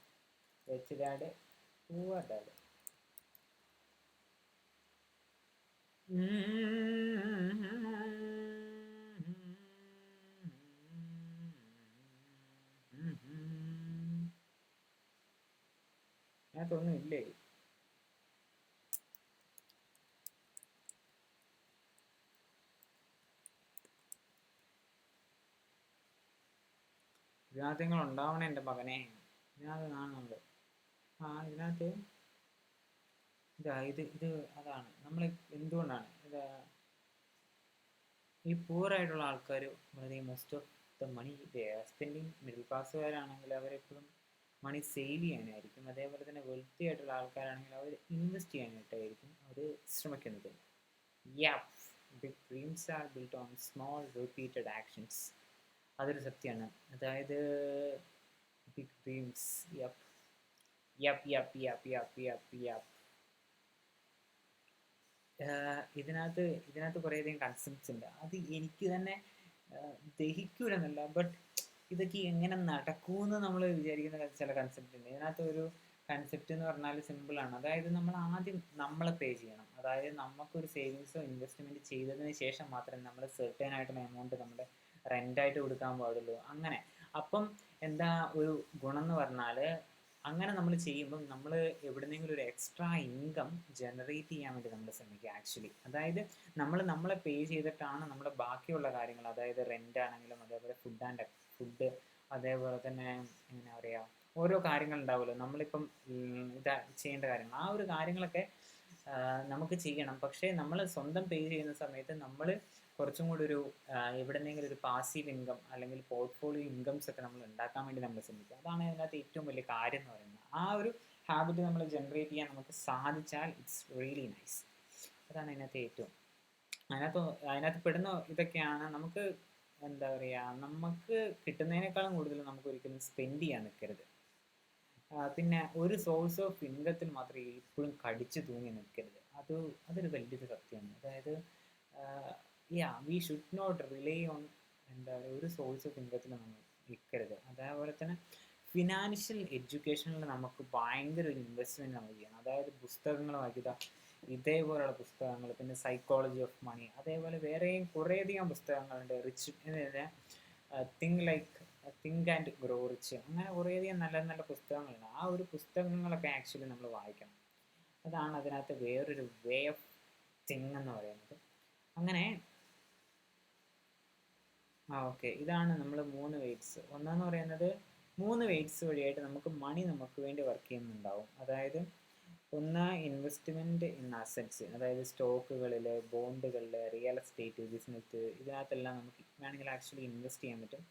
Rich dad poor dad. അതിനകത്തൊന്നും ഇല്ലേ? ഇതിനകത്ത് നിങ്ങൾ ഉണ്ടാവണേ എൻ്റെ മകനെ. ഇതിനകത്ത് കാണുന്നുണ്ട്. ഇതിനകത്ത് ഇത് അതാണ് നമ്മൾ എന്തുകൊണ്ടാണ് ഈ പൂറായിട്ടുള്ള ആൾക്കാർ വളരെ most of the money spending. Middle ക്ലാസ്സുകാരാണെങ്കിൽ അവരെപ്പോഴും മണി സേവ് ചെയ്യാനായിരിക്കും. അതേപോലെ തന്നെ വെൽത്തി ആയിട്ടുള്ള ആൾക്കാരാണെങ്കിൽ അവർ ഇൻവെസ്റ്റ് ചെയ്യാനായിട്ടായിരിക്കും അവർ ശ്രമിക്കുന്നത്. Big dreams are built on small repeated actions. അതൊരു സത്യമാണ്. അതായത് ബിഗ് ഡ്രീംസ്. ഇതിനകത്ത് കുറേയധികം കൺസെപ്റ്റ്സ് ഉണ്ട്. അത് എനിക്ക് തന്നെ ദഹിക്കൂലെന്നല്ല, ബട്ട് ഇതൊക്കെ എങ്ങനെ നടക്കുമെന്ന് നമ്മൾ വിചാരിക്കുന്ന ചില കൺസെപ്റ്റ് ഉണ്ട്. ഇതിനകത്ത് ഒരു കൺസെപ്റ്റ് എന്ന് പറഞ്ഞാൽ സിമ്പിളാണ്. അതായത് നമ്മൾ ആദ്യം നമ്മളെ പേ ചെയ്യണം. അതായത് നമുക്കൊരു സേവിങ്സോ ഇൻവെസ്റ്റ്മെൻറ്റ് ചെയ്തതിന് ശേഷം മാത്രമേ നമ്മൾ സെർട്ടൈൻ ആയിട്ടുള്ള എമൗണ്ട് നമ്മുടെ റെൻ്റായിട്ട് കൊടുക്കാൻ പാടുള്ളൂ. അങ്ങനെ അപ്പം എന്താ ഒരു ഗുണം എന്ന് പറഞ്ഞാൽ, അങ്ങനെ നമ്മൾ ചെയ്യുമ്പം നമ്മൾ എവിടുന്നെങ്കിലും ഒരു എക്സ്ട്രാ ഇൻകം ജനറേറ്റ് ചെയ്യാൻ വേണ്ടി നമ്മൾ ശ്രമിക്കുക ആക്ച്വലി. അതായത് നമ്മളെ പേ ചെയ്തിട്ടാണ് നമ്മുടെ ബാക്കിയുള്ള കാര്യങ്ങൾ, അതായത് റെൻ്റ് ആണെങ്കിലും അതേപോലെ ഫുഡ് അതേപോലെ തന്നെ എങ്ങനെ പറയുക, ഓരോ കാര്യങ്ങൾ ഉണ്ടാവുമല്ലോ നമ്മളിപ്പം ഇതാ ചെയ്യേണ്ട കാര്യങ്ങൾ, ആ ഒരു കാര്യങ്ങളൊക്കെ നമുക്ക് ചെയ്യണം. പക്ഷേ നമ്മൾ സ്വന്തം പേ ചെയ്യുന്ന സമയത്ത് നമ്മൾ കുറച്ചും കൂടി ഒരു എവിടെന്നെങ്കിലും ഒരു പാസീവ് ഇൻകം അല്ലെങ്കിൽ പോർട്ട്ഫോളിയോ ഇൻകംസ് ഒക്കെ നമ്മൾ ഉണ്ടാക്കാൻ വേണ്ടി നമ്മൾ ശ്രമിക്കുക. അതാണ് അതിനകത്ത് ഏറ്റവും വലിയ കാര്യം എന്ന് പറയുന്നത്. ആ ഒരു ഹാബിറ്റ് നമ്മൾ ജനറേറ്റ് ചെയ്യാൻ നമുക്ക് സാധിച്ചാൽ ഇറ്റ്സ് റിയലി നൈസ്. അതാണ് അതിനകത്ത് ഏറ്റവും അതിനകത്ത് പെടുന്ന ഇതൊക്കെയാണ്. നമുക്ക് എന്താ പറയുക, നമുക്ക് കിട്ടുന്നതിനേക്കാളും കൂടുതൽ നമുക്ക് ഒരിക്കലും സ്പെൻഡ് ചെയ്യാൻ നിൽക്കരുത്. പിന്നെ ഒരു സോഴ്സ് ഓഫ് ഇൻകത്തിൽ മാത്രമേ എപ്പോഴും കടിച്ചു തൂങ്ങി നിൽക്കരുത്. അതൊരു വലിയൊരു സത്യമാണ്. അതായത് we should not rely on എന്താ പറയുക ഒരു സോഴ്സ് ഓഫ് ഇൻകത്തിൽ നമ്മൾ നിൽക്കരുത്. അതേപോലെ തന്നെ ഫിനാൻഷ്യൽ എഡ്യൂക്കേഷനിൽ നമുക്ക് ഭയങ്കര ഒരു ഇൻവെസ്റ്റ്മെൻറ്റ് നമ്മൾ ചെയ്യണം. അതായത് പുസ്തകങ്ങൾ വായിക്കുക, ഇതേപോലെയുള്ള പുസ്തകങ്ങൾ, പിന്നെ സൈക്കോളജി ഓഫ് മണി, അതേപോലെ വേറെയും കുറേയധികം പുസ്തകങ്ങളുണ്ട്. തിങ്ക് ആൻഡ് ഗ്രോ റിച്ച്, അങ്ങനെ കുറേയധികം നല്ല നല്ല പുസ്തകങ്ങളുണ്ട്. ആ ഒരു പുസ്തകങ്ങളൊക്കെ ആക്ച്വലി നമ്മൾ വായിക്കണം. അതാണ് അതിനകത്ത് വേറൊരു വേ ഓഫ് തിങ് എന്ന് പറയുന്നത്. അങ്ങനെ ഓക്കെ, ഇതാണ് നമ്മൾ 3 വെയ്റ്റ്സ്. ഒന്നെന്ന് പറയുന്നത് 3 വെയ്റ്റ്സ് വഴിയായിട്ട് നമുക്ക് മണി നമുക്ക് വേണ്ടി വർക്ക് ചെയ്യുന്നുണ്ടാവും. അതായത് ഒന്ന് ഇൻവെസ്റ്റ്മെൻറ്റ് ഇൻ അസറ്റ്സ്, അതായത് സ്റ്റോക്കുകളിൽ, ബോണ്ടുകളിൽ, റിയൽ എസ്റ്റേറ്റ്, ബിസിനസ്, ഇതിനകത്തെല്ലാം നമുക്ക് വേണമെങ്കിൽ ആക്ച്വലി ഇൻവെസ്റ്റ് ചെയ്യാൻ പറ്റും.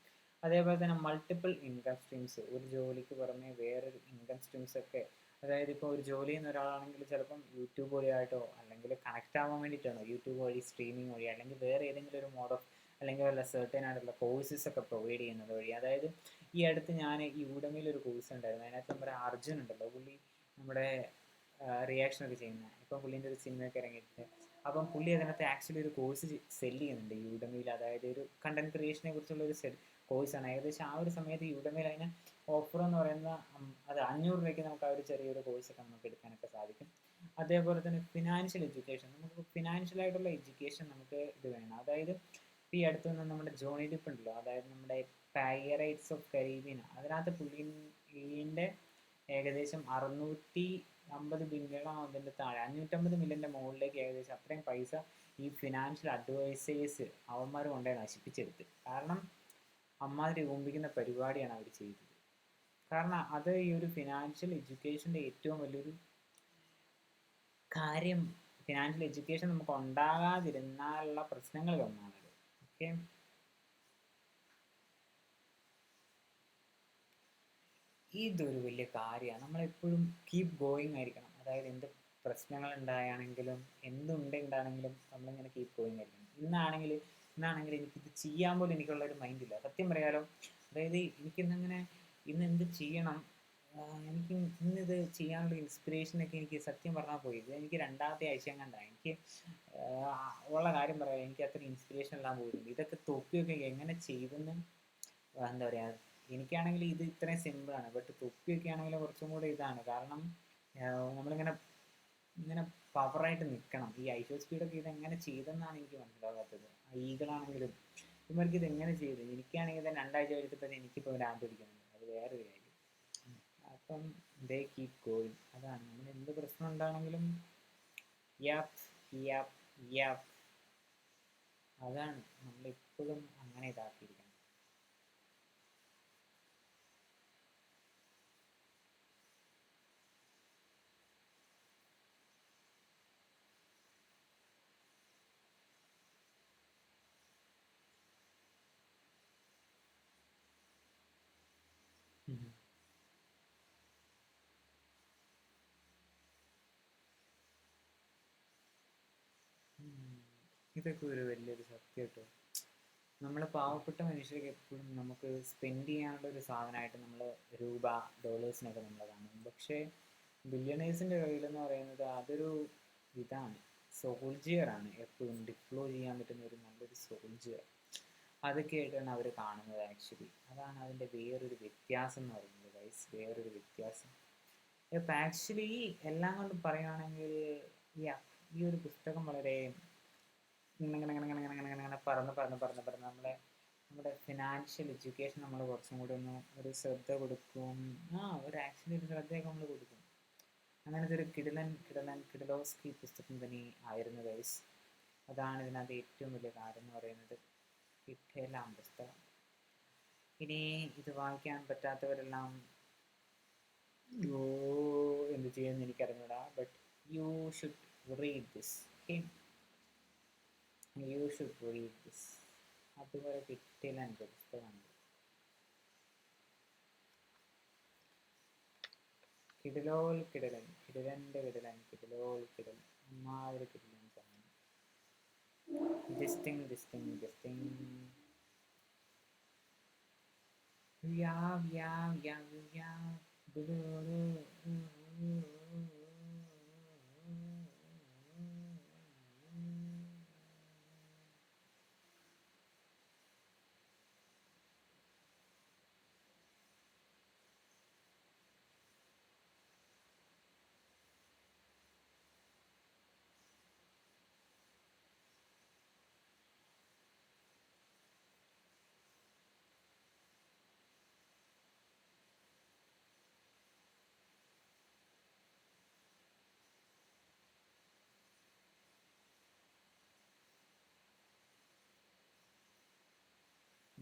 അതേപോലെ തന്നെ മൾട്ടിപ്പിൾ ഇൻകം സ്ട്രീംസ്, ഒരു ജോലിക്ക് പുറമെ വേറൊരു ഇൻകം സ്ട്രീംസ് ഒക്കെ. അതായത് ഇപ്പോൾ ഒരു ജോലി ചെയ്യുന്ന ഒരാളാണെങ്കിൽ ചിലപ്പം യൂട്യൂബ് വഴിയായിട്ടോ അല്ലെങ്കിൽ കണക്റ്റ് ആവാൻ വേണ്ടിയിട്ടാണോ യൂട്യൂബ് വഴി, സ്ട്രീമിംഗ് വഴി, അല്ലെങ്കിൽ വേറെ ഏതെങ്കിലും ഒരു മോഡ് ഓഫ് അല്ലെങ്കിൽ വല്ല സെർട്ടൈൻ ആയിട്ടുള്ള കോഴ്സസ് ഒക്കെ പ്രൊവൈഡ് ചെയ്യുന്നത് വഴി. അതായത് ഈ അടുത്ത് ഞാൻ ഈ യൂഡമിയിൽ ഒരു കോഴ്സ് ഉണ്ടായിരുന്നു. അതിനകത്ത് നമ്മുടെ അർജുൻ ഉണ്ടല്ലോ, പുള്ളി നമ്മുടെ റിയാക്ഷനൊക്കെ ചെയ്യുന്നത്. ഇപ്പം പുള്ളീൻ്റെ ഒരു സിനിമയൊക്കെ ഇറങ്ങിയിട്ട്, അപ്പം പുള്ളി അതിനകത്ത് ആക്ച്വലി ഒരു കോഴ്സ് സെല്ല് ചെയ്യുന്നുണ്ട് യൂഡമിയിൽ. അതായത് ഒരു കണ്ടന്റ് ക്രിയേഷനെ കുറിച്ചുള്ള ഒരു കോഴ്സാണ്. ഏകദേശം ആ ഒരു സമയത്ത് യൂഡമിയിൽ അതിന് ഓഫർ എന്ന് പറയുന്ന അത് 500 രൂപയ്ക്ക് നമുക്ക് ആ ഒരു ചെറിയൊരു കോഴ്സൊക്കെ നമുക്ക് എടുക്കാനൊക്കെ സാധിക്കും. അതേപോലെ തന്നെ ഫിനാൻഷ്യൽ എഡ്യൂക്കേഷൻ, നമുക്ക് ഫിനാൻഷ്യലായിട്ടുള്ള എഡ്യൂക്കേഷൻ നമുക്ക് ഇത് വേണം. അതായത് ഈ അടുത്ത് നിന്ന് നമ്മുടെ ജോണി ഡിപ്പ് ഉണ്ടല്ലോ, അതായത് നമ്മുടെ പൈറേറ്റ്സ് ഓഫ് കരീബിയൻ, അതിനകത്ത് പുള്ളീൻ്റെ ഏകദേശം 650 ബില്യണോ അതിൻ്റെ താഴെ 550 മില്യൻ്റെ മുകളിലേക്ക് ഏകദേശം അത്രയും പൈസ ഈ ഫിനാൻഷ്യൽ അഡ്വൈസേഴ്സ് അവന്മാർ കൊണ്ടേ നശിപ്പിച്ചെടുത്ത്. കാരണം അമ്മാതിരി ഓമ്പിക്കുന്ന പരിപാടിയാണ് അവർ ചെയ്തത്. കാരണം അത് ഈ ഒരു ഫിനാൻഷ്യൽ എഡ്യൂക്കേഷൻ്റെ ഏറ്റവും വലിയൊരു കാര്യം. ഫിനാൻഷ്യൽ എഡ്യൂക്കേഷൻ നമുക്ക് ഉണ്ടാകാതിരുന്നാലുള്ള പ്രശ്നങ്ങളിൽ ഒന്നാണത്. ഓക്കെ, ഇതൊരു വലിയ കാര്യമാണ്. നമ്മളെപ്പോഴും കീപ് ഗോയിങ് ആയിരിക്കണം. അതായത് എന്ത് പ്രശ്നങ്ങൾ ഉണ്ടായാണെങ്കിലും എന്തുണ്ടാണെങ്കിലും നമ്മളിങ്ങനെ കീപ് ഗോയിങ് ആയിരിക്കണം. ഇന്നാണെങ്കിൽ എനിക്കിത് ചെയ്യാൻ പോലും എനിക്കുള്ളൊരു മൈൻഡില്ല, സത്യം പറയാലോ. അതായത് എനിക്കിന്നങ്ങനെ ഇന്ന് എന്ത് ചെയ്യണം, എനിക്ക് ഇന്നിത് ചെയ്യാനുള്ള ഇൻസ്പിറേഷനൊക്കെ എനിക്ക് സത്യം പറഞ്ഞാൽ പോയി. ഇത് എനിക്ക് 2ാമത്തെ ആഴ്ച കണ്ടാണ്. എനിക്ക് ഉള്ള കാര്യം പറയാം, എനിക്ക് അത്ര ഇൻസ്പിറേഷൻ എല്ലാം പോയിട്ടുണ്ട്. ഇതൊക്കെ തൊപ്പിയൊക്കെ എങ്ങനെ ചെയ്തെന്ന് എന്താ പറയുക, എനിക്കാണെങ്കിൽ ഇത് ഇത്രയും സിമ്പിളാണ്. ബട്ട് തൊപ്പിയൊക്കെ ആണെങ്കിൽ കുറച്ചും കൂടെ ഇതാണ്. കാരണം നമ്മളിങ്ങനെ പവറായിട്ട് നിൽക്കണം. ഈ ഐഷോ സ്പീഡൊക്കെ ഇതെങ്ങനെ ചെയ്തെന്നാണ് എനിക്ക് മനസ്സിലാകാത്തത്. ഈഗിളാണെങ്കിലും ഇവർക്ക് ഇതെങ്ങനെ ചെയ്തു. എനിക്കാണെങ്കിൽ ഇത് 2 ആഴ്ച കഴിഞ്ഞപ്പോൾ എനിക്കിപ്പോൾ ഭ്രാന്ത് പിടിക്കുന്നുണ്ട്. അത് വേറൊരു കാര്യം. അപ്പം ദേ കീപ് ഗോയിങ്. അതാണ് നമ്മൾ എന്ത് പ്രശ്നം ഉണ്ടാണെങ്കിലും അതാണ് നമ്മളിപ്പോഴും അങ്ങനെ ഇതാക്കിയിരിക്കണം. ഇതൊക്കെ ഒരു വലിയൊരു സത്യം കേട്ടോ. നമ്മൾ പാവപ്പെട്ട മനുഷ്യർക്ക് എപ്പോഴും നമുക്ക് സ്പെൻഡ് ചെയ്യാനുള്ള ഒരു സാധനമായിട്ട് നമ്മൾ രൂപ, ഡോളേഴ്സിനൊക്കെ നമ്മൾ കാണും. പക്ഷേ ബില്യണേഴ്സിൻ്റെ കയ്യിലെന്ന് പറയുന്നത് അതൊരു ഇതാണ്, സോൾജിയറാണ്. എപ്പോഴും ഡിപ്ലോയ് ചെയ്യാൻ പറ്റുന്ന ഒരു നല്ലൊരു സോൾജിയർ. അതൊക്കെ ആയിട്ടാണ് അവർ കാണുന്നത് ആക്ച്വലി. അതാണ് അതിൻ്റെ വേറൊരു വ്യത്യാസം എന്ന് പറയുന്നത് ഗൈസ്, വേറൊരു വ്യത്യാസം. ഇപ്പം ആക്ച്വലി എല്ലാം കൊണ്ടും പറയുകയാണെങ്കിൽ ഈ ഒരു പുസ്തകം വളരെ ഇങ്ങനെ പറന്ന് നമ്മുടെ ഫിനാൻഷ്യൽ എഡ്യൂക്കേഷൻ നമ്മൾ കുറച്ചും കൂടി ഒന്ന് ഒരു ശ്രദ്ധ കൊടുക്കും. ഒരു ആക്ച്വലി ഒരു ശ്രദ്ധയൊക്കെ നമ്മൾ കൊടുക്കും. അങ്ങനത്തെ ഒരു കിഡിലോസ്കി പുസ്തകം തന്നെ ആയിരുന്നു ഗൈസ്. അതാണ് ഇതിനകത്ത് ഏറ്റവും വലിയ കാര്യം എന്ന് പറയുന്നത്. കിട്ടിയെല്ലാം പുസ്തകം. ഇനി ഇത് വായിക്കാൻ പറ്റാത്തവരെല്ലാം എന്ത് ചെയ്യുമെന്ന് എനിക്കറിഞ്ഞൂടാ. But you should read this. You should read this. അതുപോലെ കിട്ടിയില്ല എൻ്റെ പുസ്തകമാണ്. കിടിലൻ അമ്മാതിരി കിടിലൻ സാധനം. ഡിസ്റ്റിങ്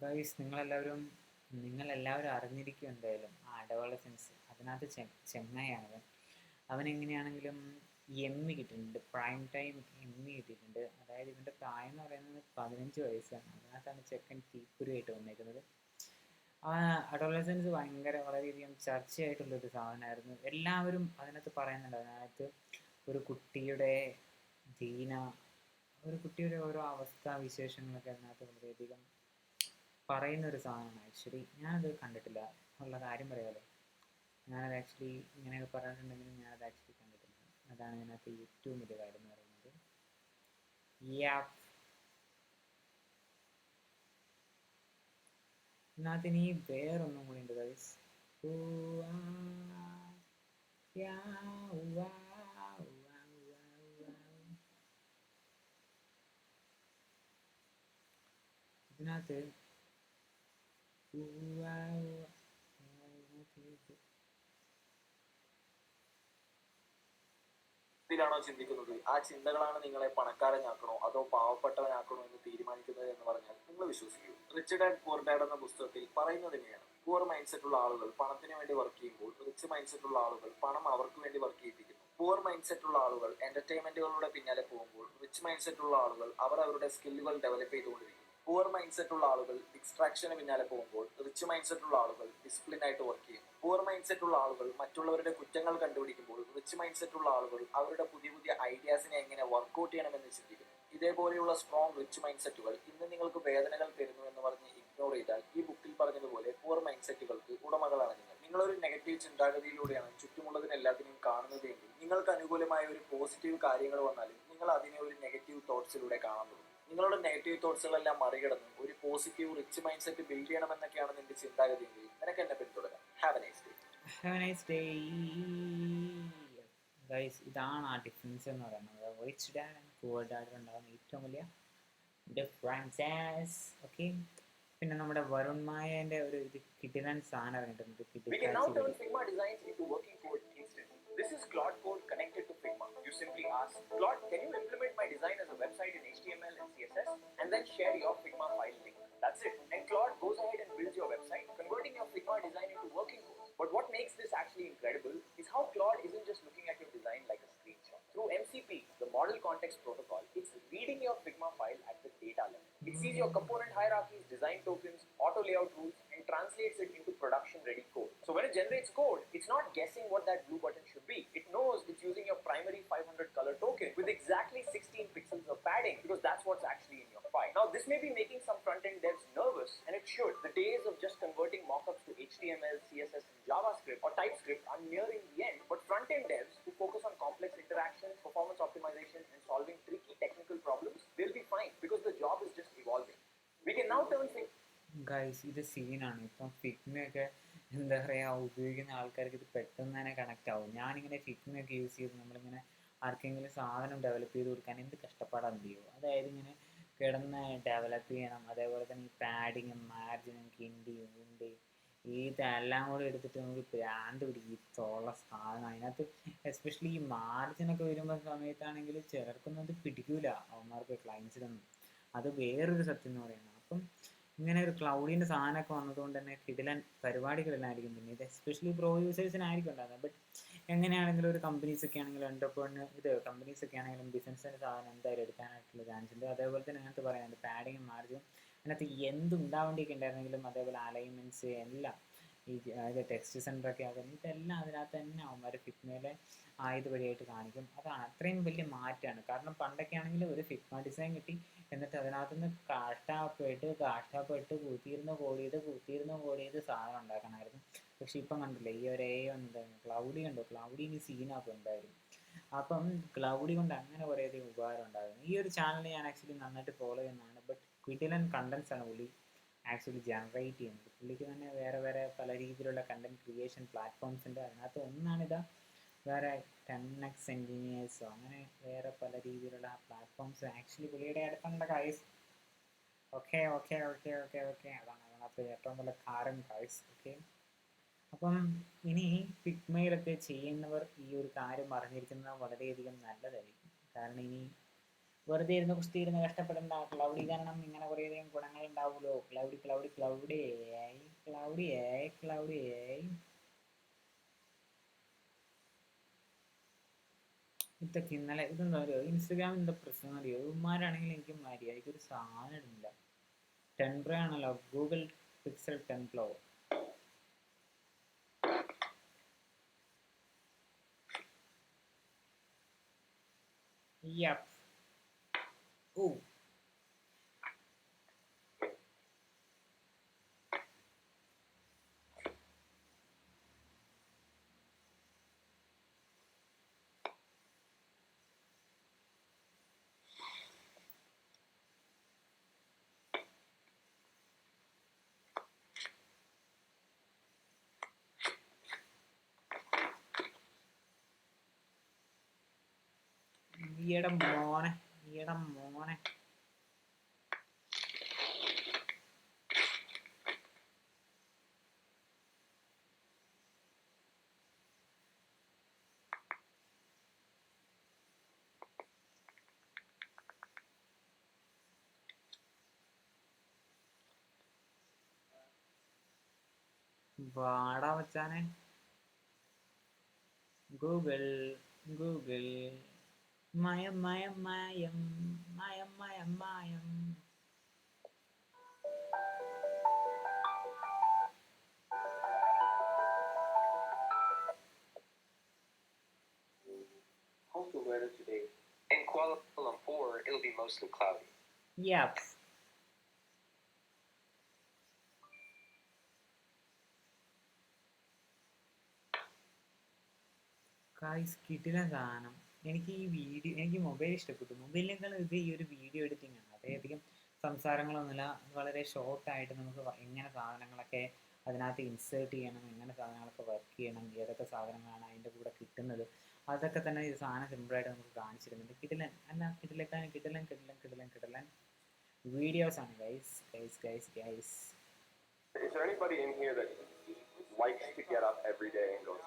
ഗൈസ്, നിങ്ങളെല്ലാവരും അറിഞ്ഞിരിക്കും എന്തായാലും ആ അഡോളസൻസ്. അതിനകത്ത് ചെങ്ങായാണവൻ. അവനെങ്ങനെയാണെങ്കിലും എമ്മി കിട്ടിയിട്ടുണ്ട്, പ്രൈം ടൈം എമ്മി കിട്ടിയിട്ടുണ്ട്. അതായത് ഇവൻ്റെ പ്രായം എന്ന് പറയുന്നത് 15 വയസ്സാണ്. അതിനകത്താണ് ചെക്കൻ തീക്കുരുവായിട്ട് വന്നേക്കുന്നത്. ആ അഡോളസൻസ് വളരെയധികം ചർച്ചയായിട്ടുള്ളൊരു സാധനമായിരുന്നു. എല്ലാവരും അതിനകത്ത് പറയുന്നുണ്ട്. അതിനകത്ത് ഒരു കുട്ടിയുടെ ഓരോ അവസ്ഥാവിശേഷങ്ങളൊക്കെ അതിനകത്ത് വളരെയധികം പറയുന്നൊരു സാധനമാണ്. ആക്ച്വലി ഞാനത് കണ്ടിട്ടില്ല ഉള്ള കാര്യം പറയാമല്ലോ. ഞാനത് ആക്ച്വലി ഇങ്ങനെയൊക്കെ പറഞ്ഞിട്ടുണ്ടെങ്കിലും ഞാനത് ആക്ച്വലി കണ്ടിട്ടില്ല. അതാണ് ഇതിനകത്ത് ഏറ്റവും വലിയ കാര്യം എന്ന് പറയുന്നത്. ഇതിനകത്ത് ഇനി വേറൊന്നും കൂടി ഉണ്ട് ഗൈസ്. ഇതിനകത്ത് ാണോ ചിന്തിക്കുന്നത്? ആ ചിന്തകളാണ് നിങ്ങളെ പണക്കാരനാക്കണോ അതോ പാവപ്പെട്ടവനാക്കണോ എന്ന് തീരുമാനിക്കുന്നത് എന്ന് പറഞ്ഞാൽ നിങ്ങൾ വിശ്വസിക്കൂ. റിച്ച് ഡാഡ് പുവർ ഡാഡ് എന്ന പുസ്തകത്തിൽ പറയുന്നത് ഇങ്ങനെയാണ്: പുവർ മൈൻഡ് സെറ്റ് ഉള്ള ആളുകൾ പണത്തിന് വേണ്ടി വർക്ക് ചെയ്യുമ്പോൾ റിച്ച് മൈൻഡ് സെറ്റ് ഉള്ള ആളുകൾ പണം അവർക്ക് വേണ്ടി വർക്ക് ചെയ്യിപ്പിക്കുന്നു. പുവർ മൈൻഡ് സെറ്റ് ഉള്ള ആളുകൾ എന്റർടൈൻമെന്റുകളുടെ പിന്നാലെ പോകുമ്പോൾ റിച്ച് മൈൻഡ് സെറ്റ് ഉള്ള ആളുകൾ അവരുടെ സ്കില്ലുകൾ ഡെവലപ്പ് ചെയ്തുകൊണ്ടിരിക്കുന്നു. പുവർ മൈൻഡ് സെറ്റ് ഉള്ള ആളുകൾ ഡിസ്ട്രാക്ഷന് പിന്നാലെ പോകുമ്പോൾ റിച്ച് മൈൻഡ് സെറ്റ് ഉള്ള ആളുകൾ ഡിസിപ്ലിൻ ആയിട്ട് വർക്ക് ചെയ്യും. പുവർ മൈൻഡ് സെറ്റ് ഉള്ള ആളുകൾ മറ്റുള്ളവരുടെ കുറ്റങ്ങൾ കണ്ടുപിടിക്കുമ്പോൾ റിച്ച് മൈൻഡ് സെറ്റ് ഉള്ള ആളുകൾ അവരുടെ പുതിയ ഐഡിയാസിനെ എങ്ങനെ വർക്ക്ഔട്ട് ചെയ്യണമെന്ന് ചിന്തിക്കുന്നു. ഇതേപോലെയുള്ള സ്ട്രോങ് റിച്ച് മൈൻഡ് സെറ്റുകൾ ഇന്ന് നിങ്ങൾക്ക് വേദനകൾ തരുന്നു എന്ന് പറഞ്ഞ് ഇഗ്നോർ ചെയ്താൽ ഈ ബുക്കിൽ പറഞ്ഞതുപോലെ പുവർ മൈൻഡ് സെറ്റുകൾക്ക് ഉടമകളാണ് നിങ്ങൾ. നിങ്ങളൊരു നെഗറ്റീവ് ചിന്താഗതിയിലൂടെയാണ് ചുറ്റുമുള്ളതിനെല്ലാത്തിനെയും കാണുന്നതെങ്കിൽ നിങ്ങൾക്ക് അനുകൂലമായ ഒരു പോസിറ്റീവ് കാര്യങ്ങൾ വന്നാലും നിങ്ങൾ അതിനെ ഒരു നെഗറ്റീവ് തോട്ട്സിലൂടെ കാണാൻ തുടങ്ങും. നിങ്ങളുടെ നെഗറ്റീവ് തോട്ട്സുകളെല്ലാം മറികടന്ന് ഒരു positive rich mindset build ചെയ്യണമെന്നൊക്കെയാണ് നിന്റെ ചിന്താഗതിയെങ്കിൽ നിനക്ക് എന്നെ പിന്തുടരാം. Have a nice day. Guys, ഇതാണ് ആ ഡിഫറൻസ് എന്ന് പറയുന്നത്. Rich dad and poor dad ഉണ്ടാകുന്ന ഏറ്റവും വലിയ ഡിഫറൻസസ്. ഓക്കെ, പിന്നെ നമ്മുടെ വരുൺ മായേന്റെ ഒരു കിടിലൻ സാധനം ഇറങ്ങിയിട്ടുണ്ട്. This is Claude Code connected to Figma. You simply ask Claude, can you implement my design as a website in HTML and CSS? And then share your Figma file link. That's it. And Claude goes ahead and builds your website, converting your Figma design into working code. But what makes this actually incredible is how Claude isn't just looking at your design like a screenshot. Through MCP, the Model Context Protocol, it's reading your Figma file at the data level. It sees your component hierarchies, design tokens, auto layout rules, and translates it into production-ready code. So when it generates code, it's not guessing what that blue button should be. It knows it's using your primary 500 color token with exactly 16 pixels of padding, because that's what's actually in your file. Now, this may be making some front-end devs nervous, and it should. The days of just converting mockups to HTML, CSS, and JavaScript or TypeScript are nearing the end, but front-end devs who focus on complex interactions, performance optimization, and solving tricky technical problems, they'll be fine, because the job is just evolving. We can now turn things. Guys, ഇത് സീനാണ്. ഇപ്പം ഫിഗ്മയൊക്കെ എന്താ പറയുക, ഉപയോഗിക്കുന്ന ആൾക്കാർക്ക് ഇത് പെട്ടെന്ന് തന്നെ കണക്റ്റ് ആവും. ഞാനിങ്ങനെ ഫിഗ്മയൊക്കെ യൂസ് ചെയ്ത് നമ്മളിങ്ങനെ ആർക്കെങ്കിലും സാധനം ഡെവലപ്പ് ചെയ്ത് കൊടുക്കാൻ എന്ത് കഷ്ടപ്പാടാണെന്ന് അറിയുമോ. അതായത് ഇങ്ങനെ കിടന്ന് ഡെവലപ്പ് ചെയ്യണം. അതേപോലെ തന്നെ ഈ പാഡിങ്ങും മാർജിനും കിണ്ടിയും ഉണ്ടിയും ഇതെല്ലാം കൂടെ എടുത്തിട്ട് നമുക്ക് ഭ്രാന്ത് പിടിക്കും. ഇത്രയുള്ള സാധനം അതിനകത്ത് എസ്പെഷ്യലി ഈ മാർജിനൊക്കെ വരുമ്പോൾ സമയത്താണെങ്കിൽ ചിലർക്കൊന്നും അത് പിടിക്കൂല, അവന്മാർക്ക് ക്ലയൻസിലൊന്നും. അത് വേറൊരു സത്യം എന്ന് പറയുന്നത്. അപ്പം ഇങ്ങനെ ഒരു ക്ലൗഡിൻ്റെ സാധനമൊക്കെ വന്നതുകൊണ്ട് തന്നെ കിടിലൻ പരിപാടികളെല്ലാമായിരിക്കും. പിന്നെ ഇത് എസ്പെഷ്യലി പ്രോ യൂസേഴ്സിനായിരിക്കും ഉണ്ടാകുന്നത്. ബട്ട് എങ്ങനെയാണെങ്കിലും ഒരു കമ്പനീസൊക്കെ ആണെങ്കിലും കമ്പനീസൊക്കെ ആണെങ്കിലും ബിസിനസ്സിൻ്റെ സാധനം എന്തായാലും എടുക്കാനായിട്ടുള്ള ചാൻസ് ഉണ്ട്. അതേപോലെ തന്നെ അതിനകത്ത് പറയുന്നുണ്ട് പാഡിങ്ങും മാർജിനും അതിനകത്ത് എന്തുണ്ടാവേണ്ടിയൊക്കെ ഉണ്ടായിരുന്നെങ്കിലും അതേപോലെ അലൈൻമെൻറ്റ്സ് എല്ലാം ഈ അതായത് ടെക്സ്റ്റ് സെൻറ്ററൊക്കെ ആകും, ഇതെല്ലാം അതിനകത്ത് തന്നെ അവന്മാർ ഫിഗ്മയിലെ ആയത് വഴിയായിട്ട് കാണിക്കും. അതാണ് അത്രയും വലിയ മാറ്റമാണ്. കാരണം പണ്ടൊക്കെ ആണെങ്കിൽ ഒരു ഫിഗ്മ ഡിസൈൻ കിട്ടി, എന്നിട്ട് അതിനകത്ത് നിന്ന് കാഷ്ടാപ്പ് ഇട്ട് കുത്തിയിരുന്ന് കോഡ് ചെയ്ത് സാധനം ഉണ്ടാക്കണമായിരുന്നു. പക്ഷെ ഇപ്പം കണ്ടില്ലേ, ഈ ഒരു ക്ലൗഡി കണ്ടോ, ക്ലൗഡി ഇനി സീനാക്കും എന്തായാലും. അപ്പം ക്ലൗഡി കൊണ്ട് അങ്ങനെ കുറേയധികം ഉപകാരം ഉണ്ടാകുന്നു. ഈ ഒരു ചാനൽ ഞാൻ ആക്ച്വലി നന്നായിട്ട് ഫോളോ ചെയ്യുന്നതാണ്. ബട്ട് കിടിലൻ കണ്ടൻസ് ആണ് പുള്ളി ആക്ച്വലി ജനറേറ്റ് ചെയ്യുന്നത്. പുള്ളിക്ക് തന്നെ വേറെ വേറെ പല രീതിയിലുള്ള കണ്ടന്റ് ക്രിയേഷൻ പ്ലാറ്റ്ഫോംസ് ഉണ്ട്. അതിനകത്ത് ഒന്നാണിതാ, വേറെ 10x എൻജിനീയേഴ്സോ അങ്ങനെ വേറെ പല രീതിയിലുള്ള പ്ലാറ്റ്ഫോംസ് ആക്ച്വലി പുള്ളിയുടെ അടുത്തുള്ള കായ്സ്. Okay okay okay okay okay അതാണ് അതിനകത്ത് ഏറ്റവും നല്ല കാരൻ കായ്സ്. ഓക്കെ, അപ്പം ഇനി ഫിഗ്മയിലൊക്കെ ചെയ്യുന്നവർ ഈ ഒരു കാര്യം അറിഞ്ഞിരിക്കുന്നത് വളരെയധികം നല്ലതായിരിക്കും. കാരണം ഇനി വെറുതെ ഇരുന്ന് കുസ്തിയിരുന്ന് കഷ്ടപ്പെടേണ്ട. ക്ലൗഡി കാരണം ഇങ്ങനെ കുറേയധികം ഗുണങ്ങൾ ഉണ്ടാവുമല്ലോ. ക്ലൗഡിയായി ഇതൊക്കെ ഇന്നലെ ഇതെന്താ പറയുക, ഇൻസ്റ്റഗ്രാമിൽ എന്താ പ്രശ്നം അറിയോ, ഇവന്മാരാണെങ്കിൽ എനിക്ക് മര്യാദയ്ക്ക് ഒരു സാധനം ഇടുന്നില്ല. 10 Pro ആണല്ലോ, Google pixel 10 Pro. Yep. Oh. ഈയുടെ മോനെ വാടാ വച്ചാനെ. ഗൂഗിൾ മായം മായം മായം മായം മായം മായം. How's the weather today? In Kuala Lumpur, it'll be mostly cloudy. Yep. Guys കിടിലൻ സാധനം. എനിക്ക് മൊബൈൽ ഇഷ്ടപ്പെട്ടു. മൊബൈലിനേക്കാളും ഇത് ഈ ഒരു വീഡിയോ എഡിറ്റിംഗ് ആണ്. വളരെയധികം സംസാരങ്ങളൊന്നുമില്ല, വളരെ ഷോർട്ടായിട്ട് നമുക്ക് എങ്ങനെ സാധനങ്ങളൊക്കെ അതിനകത്ത് ഇൻസേർട്ട് ചെയ്യണം, എങ്ങനെ സാധനങ്ങളൊക്കെ വർക്ക് ചെയ്യണം, ഏതൊക്കെ സാധനങ്ങളാണ് അതിൻ്റെ കൂടെ കിട്ടുന്നത്, അതൊക്കെ തന്നെ ഈ സാധനം സിമ്പിളായിട്ട് നമുക്ക് കാണിച്ചിരുന്നുണ്ട്. കിടിലൻ വീഡിയോസ് ആണ് guys. Is there anybody in here that likes to get up every day and go to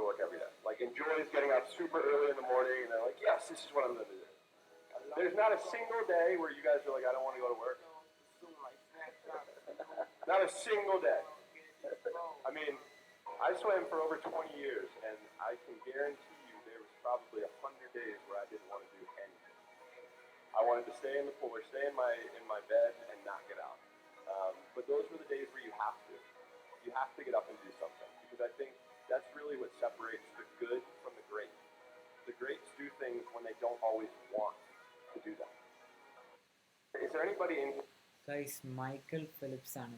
work every day? Like enjoys getting up super early in the morning and they're like, yes, this is what I'm going to do. There's not a single day where you guys are like, I don't want to go to work. Not a single day. I mean, I swam for over 20 years and I can guarantee you there was probably 100 days where I didn't want to do anything. I wanted to stay in the pool or stay in my bed and not get out. But those were the days where you have to get up and do something, because I think that's really what separates the good from the great. The greats do things when they don't always want to do them. Is there anybody in here? Guys Michael Phelps ആണ്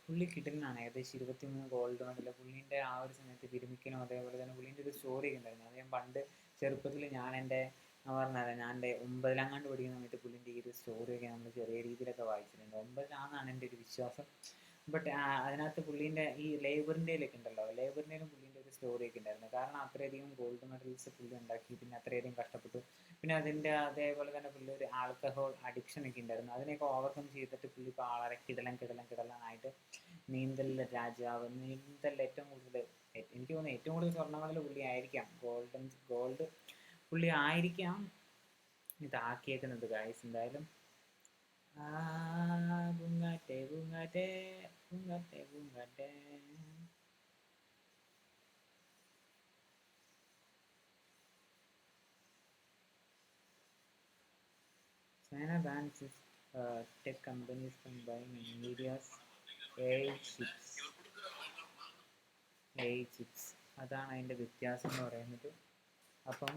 പുള്ളി കിടലിനാണ്. ഏകദേശം 23 ഗോൾഡ് മെഡൽ. പുള്ളീൻ്റെ ആ ഒരു സമയത്ത് വിരമിക്കലും അതേപോലെ തന്നെ പുള്ളീൻ്റെ ഒരു സ്റ്റോറി ഒക്കെ ഉണ്ടായിരുന്നു. അത് ഞാൻ പണ്ട് ചെറുപ്പത്തിൽ ഞാൻ എൻ്റെ 9ാം പഠിക്കുന്ന സമയത്ത് പുള്ളിൻ്റെ ഈ ഒരു സ്റ്റോറിയൊക്കെ നമ്മൾ ചെറിയ രീതിയിലൊക്കെ വായിച്ചിട്ടുണ്ട്. 9ാണെന്നാണ് എൻ്റെ ഒരു വിശ്വാസം. ബട്ട് അതിനകത്ത് പുള്ളീൻ്റെ ഈ ലേബറിൻ്റെയിലൊക്കെ ഉണ്ടല്ലോ, ലേബറിൻ്റെയിലും പുള്ളീൻ്റെ ഒരു സ്റ്റോറിയൊക്കെ ഉണ്ടായിരുന്നു. കാരണം അത്രയധികം ഗോൾഡ് മെഡൽസ് പുള്ളി ഉണ്ടാക്കി, പിന്നെ അത്രയധികം കഷ്ടപ്പെട്ടു. പിന്നെ അതിൻ്റെ അതേപോലെ തന്നെ പുള്ളി ഒരു ആൽക്കഹോൾ അഡിക്ഷനൊക്കെ ഉണ്ടായിരുന്നു. അതിനെയൊക്കെ ഓവർകം ചെയ്തിട്ട് പുള്ളി ഇപ്പോൾ ആളെ കിടലനായിട്ട് നീന്തലിൽ രാജാവ്, നീന്തലിൽ ഏറ്റവും കൂടുതൽ, എനിക്ക് തോന്നുന്നു ഏറ്റവും കൂടുതൽ സ്വർണ്ണങ്ങളിൽ പുള്ളി ആയിരിക്കാം, ഗോൾഡ് പുള്ളി ആയിരിക്കാം ഇതാക്കിയേക്കുന്നത് ഗൈസ്. എന്തായാലും പൂങ്കാറ്റെ പൂങ്കാറ്റെ പൂങ്കാറ്റെ പൂങ്കാറ്റെ. China bans its tech companies from buying Nvidia's AI chips. അതാണ് അതിൻ്റെ വ്യത്യാസം എന്ന് പറയുന്നത്. അപ്പം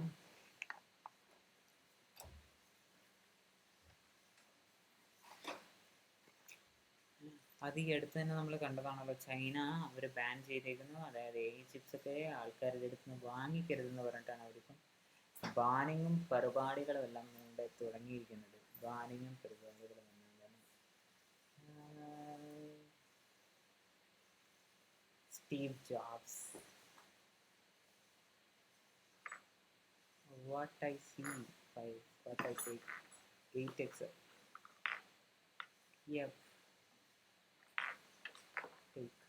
അത് ഈ അടുത്ത് തന്നെ നമ്മൾ കണ്ടതാണല്ലോ, ചൈന അവർ ബാൻ ചെയ്തേക്കുന്നു. അതായത് AI ചിപ്സൊക്കെ ആൾക്കാരുടെ അടുത്ത് നിന്ന് വാങ്ങിക്കരുതെന്ന് പറഞ്ഞിട്ടാണ് അവരിപ്പം ബാനിങ്ങും പരിപാടികളും എല്ലാം ഇവിടെ തുടങ്ങിയിരിക്കുന്നത്. ബാനിങ്ങും പരിപാടികളും എല്ലാം. Steve jobs. What I see, what I take, 8x. Yep. Take.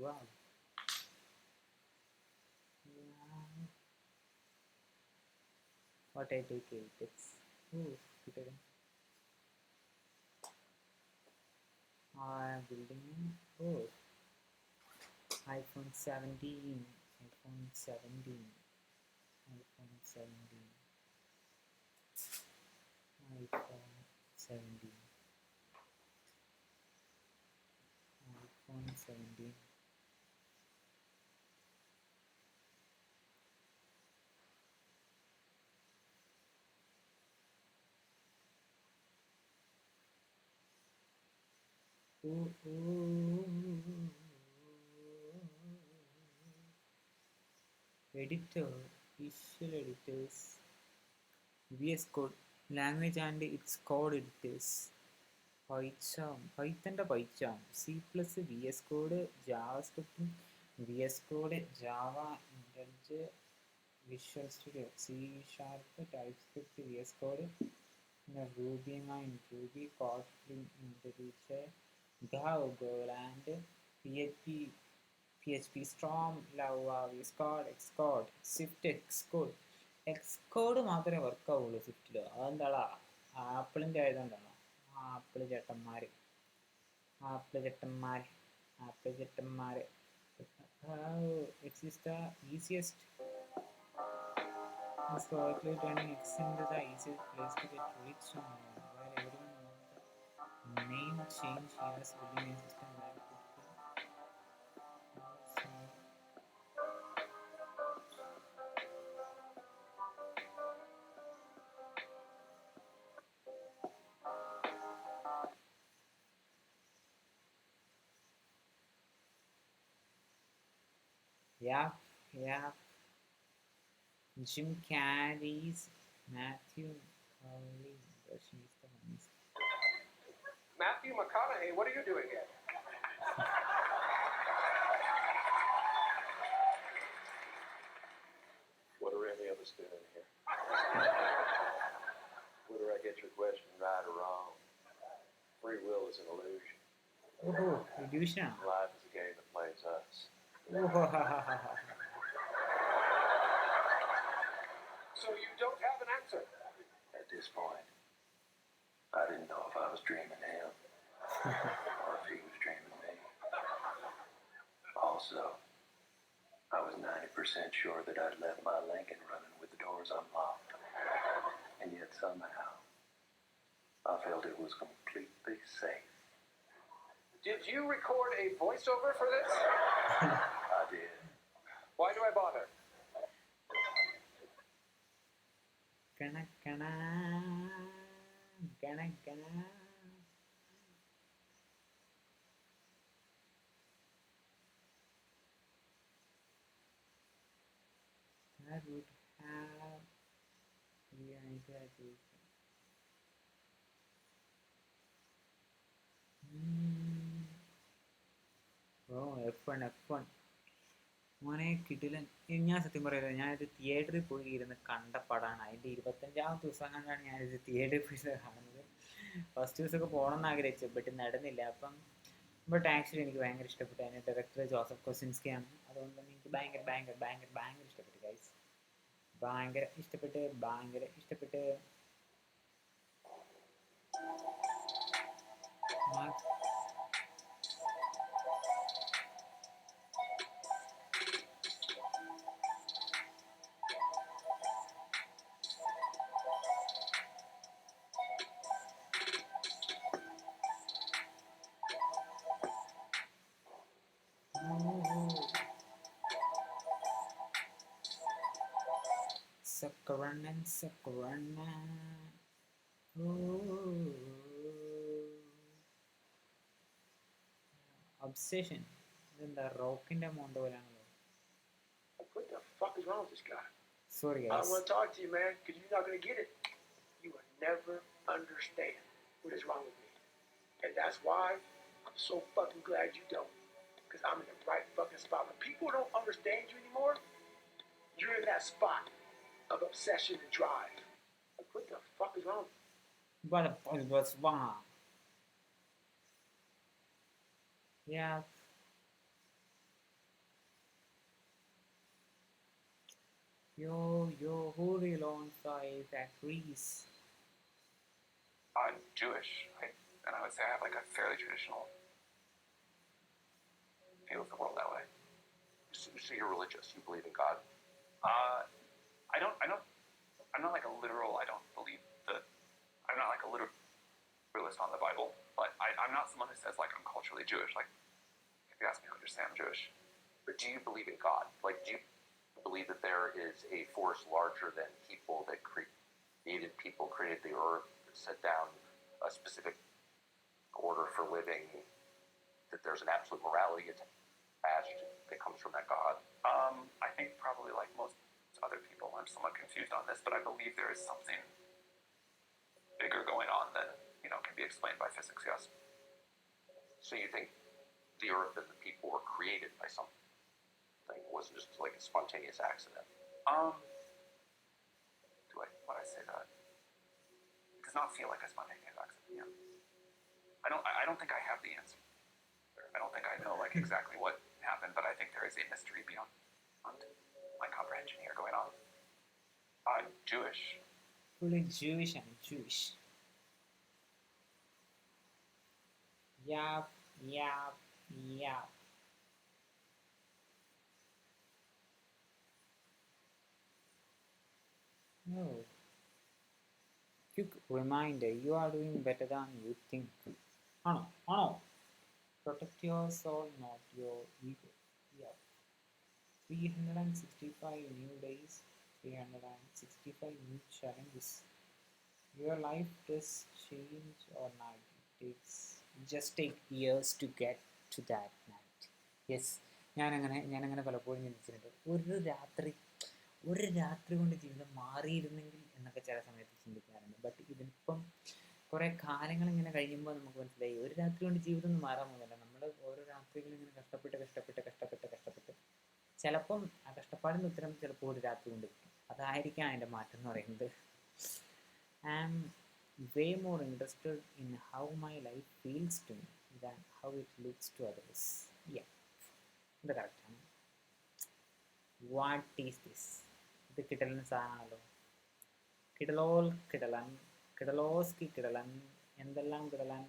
Wow. What I take, 8x. Oh, good. Building. Oh, iPhone 17. iPhone 17. iPhone 17. iPhone 17. iPhone 17. Editor, visual editors, VS Code, language and its code editors, Python, C++, VS Code, JavaScript, VS Code, Java, IntelliJ, Visual Studio, C#, TypeScript, VS Code, Ruby, Ruby, Kotlin, IntelliJ, Go, Golang, PHP, Storm, Lava, VS Code, Xcode, Swift, Xcode മാത്രമേ വർക്ക് ആവുള്ളൂ സ്വിഫ്റ്റിൽ. അതെന്താടാ, ആപ്പിളിൻ്റെ ആയതുകൊണ്ടാണോ? ആപ്പിൾ ചേട്ടന്മാർ. X is the easiest. Historically, turning X into the easiest place to get rich on, while everyone wants the name change here, building a system that could Yeah. Jim Carrey's Matthew McConaughey version is the funniest. Matthew McConaughey, what are you doing here? What are any of us doing here? Whether I get your question right or wrong, free will is an illusion. Oh, illusion. Life is a game that plays us. So you don't have an answer? At this point, I didn't know if I was dreaming him or if he was dreaming me. Also, I was 90% sure that I'd left my Lincoln running with the doors unlocked. And yet somehow, I felt it was completely safe. Did you record a voiceover for this? I did. Why do I bother? Gana. That would have ഓ F1 മോനെ കിടിലൻ. ഞാൻ സത്യം പറയുന്നത് ഞാനിത് തിയേറ്ററിൽ പോയി ഇരുന്ന് കണ്ട പടമാണ്. അതിൻ്റെ 25ാമത്തെ ദിവസം കണ്ടാണ് ഞാനിത് തിയേറ്ററിൽ പോയി കാണുന്നത്. ഫസ്റ്റ് ദിവസമൊക്കെ പോകണം എന്ന് ആഗ്രഹിച്ചു, ബട്ട് നടന്നില്ല. ബട്ട് ആക്ച്വലി എനിക്ക് ഭയങ്കര ഇഷ്ടപ്പെട്ടു. അതിൻ്റെ ഡയറക്ടർ ജോസഫ് കൊസിൻസ്കിയാണ്. അതുകൊണ്ട് തന്നെ എനിക്ക് ഭയങ്കര ഇഷ്ടപ്പെട്ടു ഗൈസ്. ഭയങ്കര ഇഷ്ടപ്പെട്ട്. Sakurana. Obsession. ഇതെന്താ റോക്കിന്റെ മോണ്ട് പോലെയാണല്ലോ. What the fuck is wrong with this guy? Sorry I guys. don't want to talk to you, man, because you're not going to get it. You will never understand what is wrong with me. And that's why I'm so fucking glad you don't. Because I'm in the right fucking spot. When people don't understand you anymore, you're in that spot of obsession and drive. Like, what the fuck is wrong with me? What's wrong? Yeah. Yo, who real on side that Greece? I'm Jewish, and I would say I have like a fairly traditional view of the world that way. So you're religious. You believe in God. I'm not like a literal. I don't believe that. I'm not like a literalist on the Bible, but I'm not someone who says like I'm culturally Jewish. Like if you ask me, I would just say I'm Jewish. But do you believe in God? Like, do you believe that there is a force larger than people that created the earth, that set down a specific order for living, that there's an absolute morality attached that comes from that God? I think probably like most other people, I'm somewhat confused on this, but I believe there is something bigger going on than can be explained by physics. Yes. So you think the earth and the people were created by something? It wasn't just like a spontaneous accident. When I say that, it does not feel like a spontaneous accident. Yeah. I don't think I have the answer. I don't think I know like exactly what happened, but I think there is a mystery beyond my comprehension here going on. I'm Jewish. Fully Jewish and Jewish. Yup. No. Quick reminder, you are doing better than you think. Oh no. Protect your soul, not your ego. Yeah. 365 new days, 365 new challenges. Your life does change overnight. Just take years to get to that night. Yes. ഞാനങ്ങനെ പലപ്പോഴും ചിന്തിച്ചിട്ടുണ്ട്. ഒരു രാത്രി കൊണ്ട് ജീവിതം മാറിയിരുന്നെങ്കിൽ എന്നൊക്കെ ചില സമയത്ത് ചിന്തിക്കാറുണ്ട്. ബട്ട് ഇതിപ്പം കുറേ കാലങ്ങൾ ഇങ്ങനെ കഴിയുമ്പോൾ നമുക്ക് മനസ്സിലായി ഒരു രാത്രി കൊണ്ട് ജീവിതം ഒന്നും മാറാൻ പോകുന്നില്ല. നമ്മൾ ഓരോ രാത്രികളും ഇങ്ങനെ കഷ്ടപ്പെട്ട് ചിലപ്പം ആ കഷ്ടപ്പാടിന് ഉത്തരം ചിലപ്പോൾ ഒരു രാത്രി കൊണ്ട് കിട്ടും. അതായിരിക്കാം അതിൻ്റെ മാറ്റം എന്ന് പറയുന്നത്. I am way more interested in how my life feels to me than how it looks to others. Yeah, ഇത് കറക്റ്റാണ്. What is this? ഇത് കിടലൻ സാധനമാണല്ലോ. കിടലോസ്കി കിടലൻ, എന്തെല്ലാം കിടലൻ,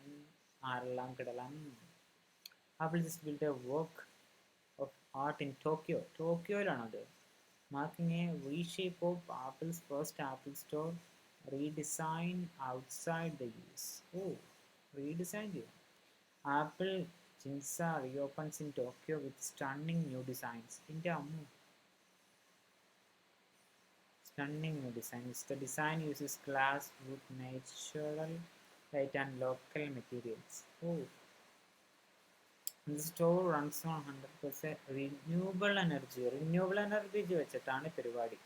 ആരെല്ലാം കിടലൻ. Apple just built a work of art in Tokyo. ടോക്കിയോയിലാണത്. Marking a reshape of Apple's first Apple Store redesign outside the US. Oh, redesigned it. Apple Ginza reopens in Tokyo with stunning new designs. Stunning new designs. The design uses glass, wood, natural light and local materials. Oh. The store runs on 100% renewable energy വെച്ചിട്ടാണ് പരിപാടി.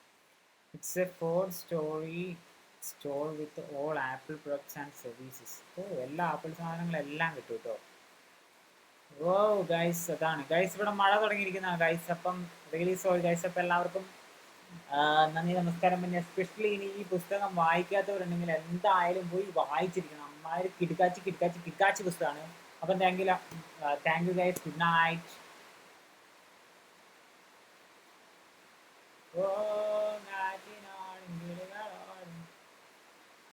It's a 4-story store with all Apple products and services. ഓ, എല്ലാ ആപ്പിൾ സാധനങ്ങളെല്ലാം കിട്ടും കേട്ടോ. ഓ ഗൈസ്, അതാണ് ഗൈസ്, ഇവിടെ മഴ തുടങ്ങിയിരിക്കുന്നതാണ് ഗൈസ്. അപ്പം റിയലി സോറി ഗൈസ്. അപ്പം എല്ലാവർക്കും നന്ദി, നമസ്കാരം. പിന്നെ എസ്പെഷ്യലി ഇനി ഈ പുസ്തകം വായിക്കാത്തവരുണ്ടെങ്കിൽ എന്തായാലും പോയി വായിച്ചിരിക്കണം. അമ്മാതിരി കിടക്കാച്ചി കിടക്കാച്ചി കിടക്കാച്ചി പുസ്തകമാണ്. അപ്പം thank you guys. Good night. Oh